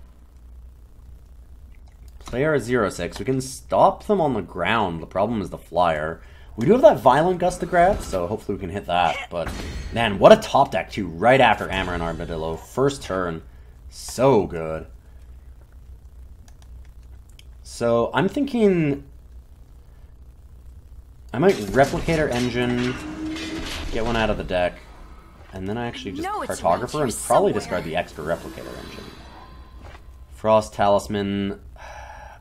Player 0/6. We can stop them on the ground. The problem is the flyer. We do have that Violent Gust to grab, so hopefully we can hit that. But, man, what a top deck, too, right after Amaran Armadillo. First turn. So good. So, I'm thinking... I might Replicator Engine, get one out of the deck, and then I actually just Cartographer and probably discard the extra Replicator Engine. Frost Talisman...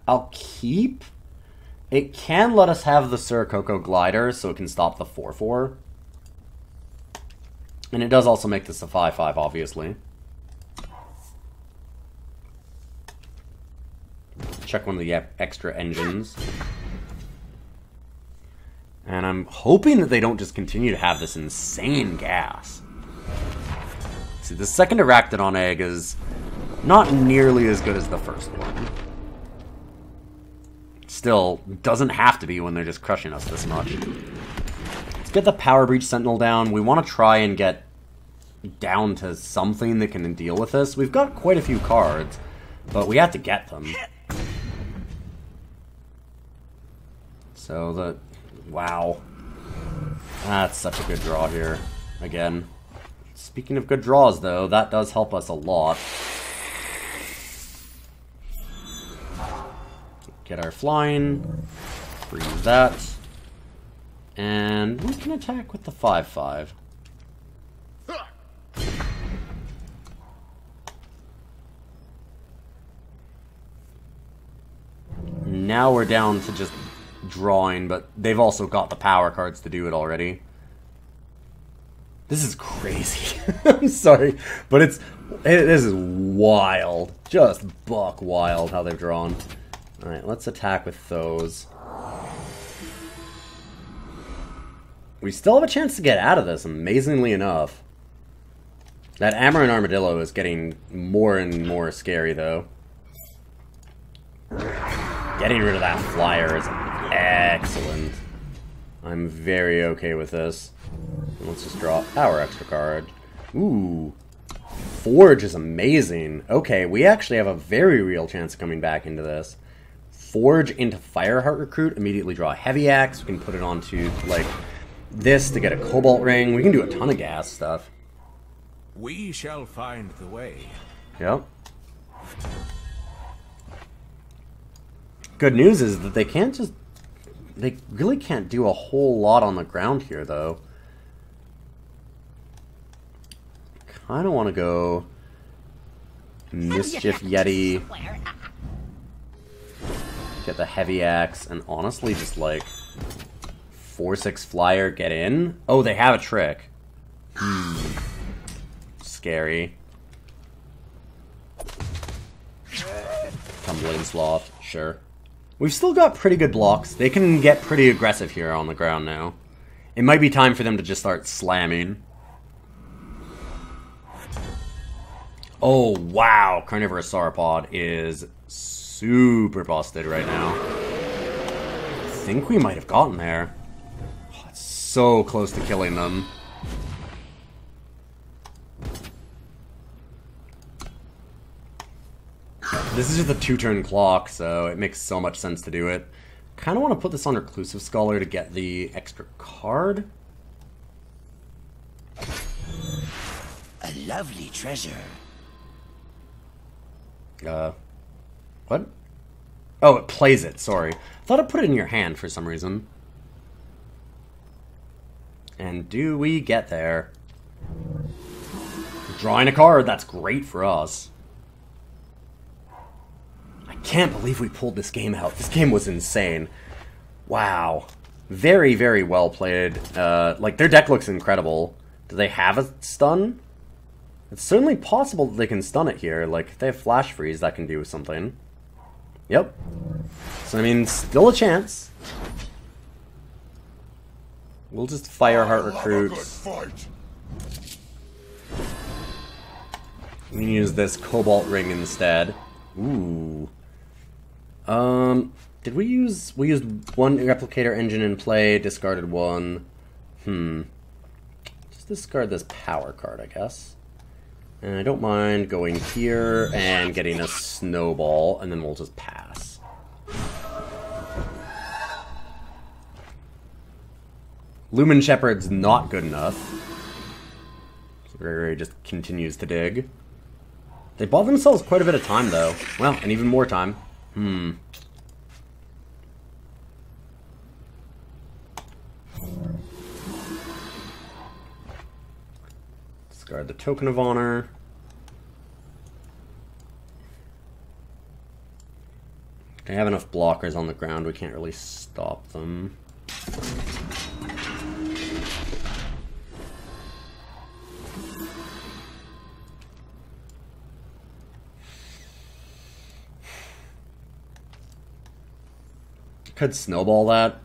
I'll keep. It can let us have the Surcoco Glider, so it can stop the 4/4. And it does also make this a 5/5, obviously. Check one of the extra engines. And I'm hoping that they don't just continue to have this insane gas. See, the second Arachnodon egg is not nearly as good as the first one. Still, doesn't have to be when they're just crushing us this much. Let's get the Power Breach Sentinel down. We want to try and get down to something that can deal with this. We've got quite a few cards, but we have to get them. So the... Wow. That's such a good draw here. Again. Speaking of good draws, though, that does help us a lot. Get our flying. Freeze that. And we can attack with the 5/5. Now we're down to just drawing, but they've also got the power cards to do it already. This is crazy. I'm sorry, but this is wild. Just buck wild how they've drawn. Alright, let's attack with those. We still have a chance to get out of this, amazingly enough. That Amaranth Armadillo is getting more and more scary, though. Getting rid of that flyer is excellent. I'm very okay with this. Let's just draw our extra card. Ooh. Forge is amazing. Okay, we actually have a very real chance of coming back into this. Forge into Fireheart Recruit, immediately draw a Heavy Axe. We can put it onto, like, this to get a Cobalt Ring. We can do a ton of gas stuff. We shall find the way. Yep. Good news is that they can't just... They really can't do a whole lot on the ground here, though. Kind of want to go... Mischief Yeti. Get the Heavy Axe, and honestly just, like... 4/6 Flyer, get in? Oh, they have a trick. Scary. Tumbling Sloth, sure. We've still got pretty good blocks. They can get pretty aggressive here on the ground now. It might be time for them to just start slamming. Oh, wow. Carnivorous Sauropod is super busted right now. I think we might have gotten there. Oh, it's so close to killing them. This is just a 2-turn clock, so it makes so much sense to do it. Kind of want to put this on Reclusive Scholar to get the extra card. A lovely treasure. What? Oh, it plays it, sorry. I thought it put it in your hand for some reason. And do we get there? Drawing a card, that's great for us. I can't believe we pulled this game out. This game was insane. Wow. Very, very well played. Like, their deck looks incredible. Do they have a stun? It's certainly possible that they can stun it here. Like, if they have Flash Freeze, that can do something. Yep. So, I mean, still a chance. We'll just Fireheart Recruit. We can use this Cobalt Ring instead. Ooh. Did we use... We used one Replicator Engine in play, discarded one. Just discard this power card, I guess. And I don't mind going here and getting a Snowball, and then we'll just pass. Lumen Shepherd's not good enough. So Gregory just continues to dig. They bought themselves quite a bit of time, though. Well, and even more time. Discard the Token of Honor. They have enough blockers on the ground, we can't really stop them. Could snowball that.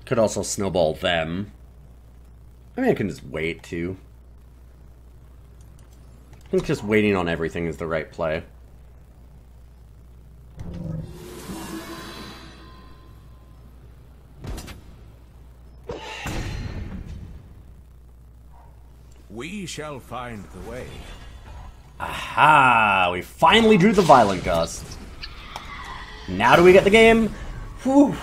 Could also snowball them. I mean, I can just wait, too. I think just waiting on everything is the right play. We shall find the way. Aha! We finally drew the Violent Gust. Now do we get the game? Whew.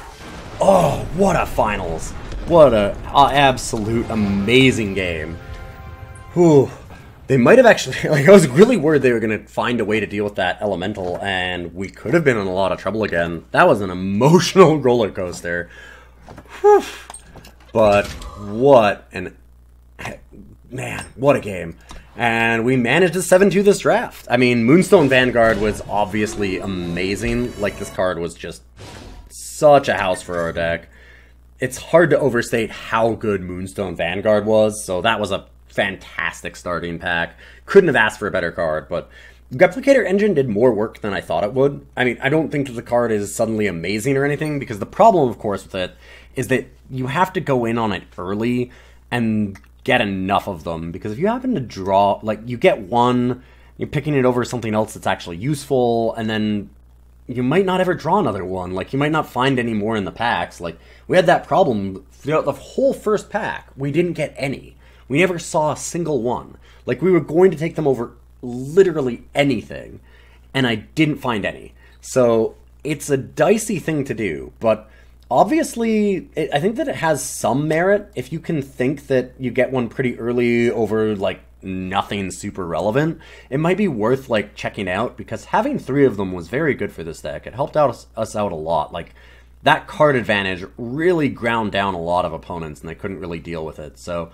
Oh, what a finals. What a absolute amazing game. Whew. They might have actually, like, I was really worried they were going to find a way to deal with that elemental, and we could have been in a lot of trouble again. That was an emotional roller coaster. Whew. But what an... Man, what a game. And we managed to 7-2 this draft. I mean, Moonstone Vanguard was obviously amazing. Like, this card was just such a house for our deck. It's hard to overstate how good Moonstone Vanguard was, so that was a fantastic starting pack. Couldn't have asked for a better card, but Replicator Engine did more work than I thought it would. I mean, I don't think that the card is suddenly amazing or anything, because the problem, of course, with it is that you have to go in on it early and get enough of them, because if you happen to draw, like, you get one, you're picking it over something else that's actually useful, and then you might not ever draw another one. Like, you might not find any more in the packs. Like, we had that problem throughout the whole first pack. We didn't get any. We never saw a single one. Like, we were going to take them over literally anything, and I didn't find any. So, it's a dicey thing to do, but obviously, I think that it has some merit if you can think that you get one pretty early over, like, nothing super relevant. It might be worth, like, checking out, because having 3 of them was very good for this deck. It helped us out a lot. Like, that card advantage really ground down a lot of opponents, and they couldn't really deal with it. So,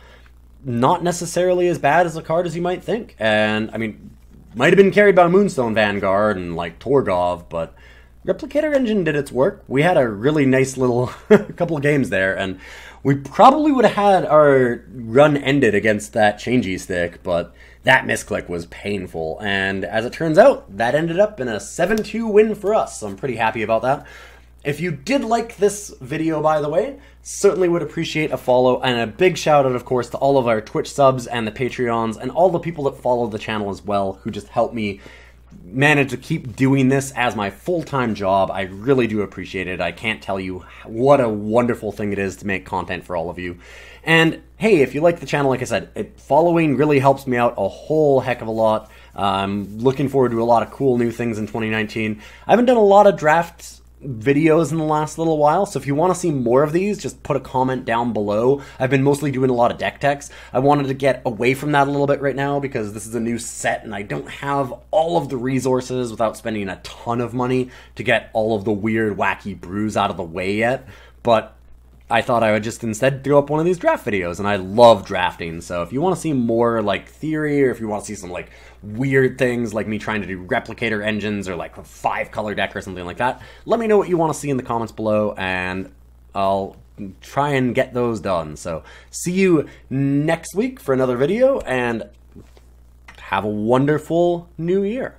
not necessarily as bad as a card as you might think. And, I mean, might have been carried by Moonstone Vanguard and, like, Torgov, but Replicator Engine did its work. We had a really nice little couple of games there, and we probably would have had our run ended against that changey stick, but that misclick was painful, and as it turns out, that ended up in a 7-2 win for us, so I'm pretty happy about that. If you did like this video, by the way, certainly would appreciate a follow, and a big shout out, of course, to all of our Twitch subs and the Patreons, and all the people that follow the channel as well, who just help me manage to keep doing this as my full-time job. I really do appreciate it. I can't tell you what a wonderful thing it is to make content for all of you. And hey, if you like the channel, like I said, following really helps me out a whole heck of a lot. I'm looking forward to a lot of cool new things in 2019. I haven't done a lot of draft videos in the last little while, so if you want to see more of these, just put a comment down below. I've been mostly doing a lot of deck techs. I wanted to get away from that a little bit right now because this is a new set and I don't have all of the resources without spending a ton of money to get all of the weird wacky brews out of the way yet, but I thought I would just instead throw up one of these draft videos, and I love drafting, so if you want to see more, like, theory, or if you want to see some, like, weird things, like me trying to do replicator engines, or, like, a 5-color deck or something like that, let me know what you want to see in the comments below, and I'll try and get those done. So, see you next week for another video, and have a wonderful new year.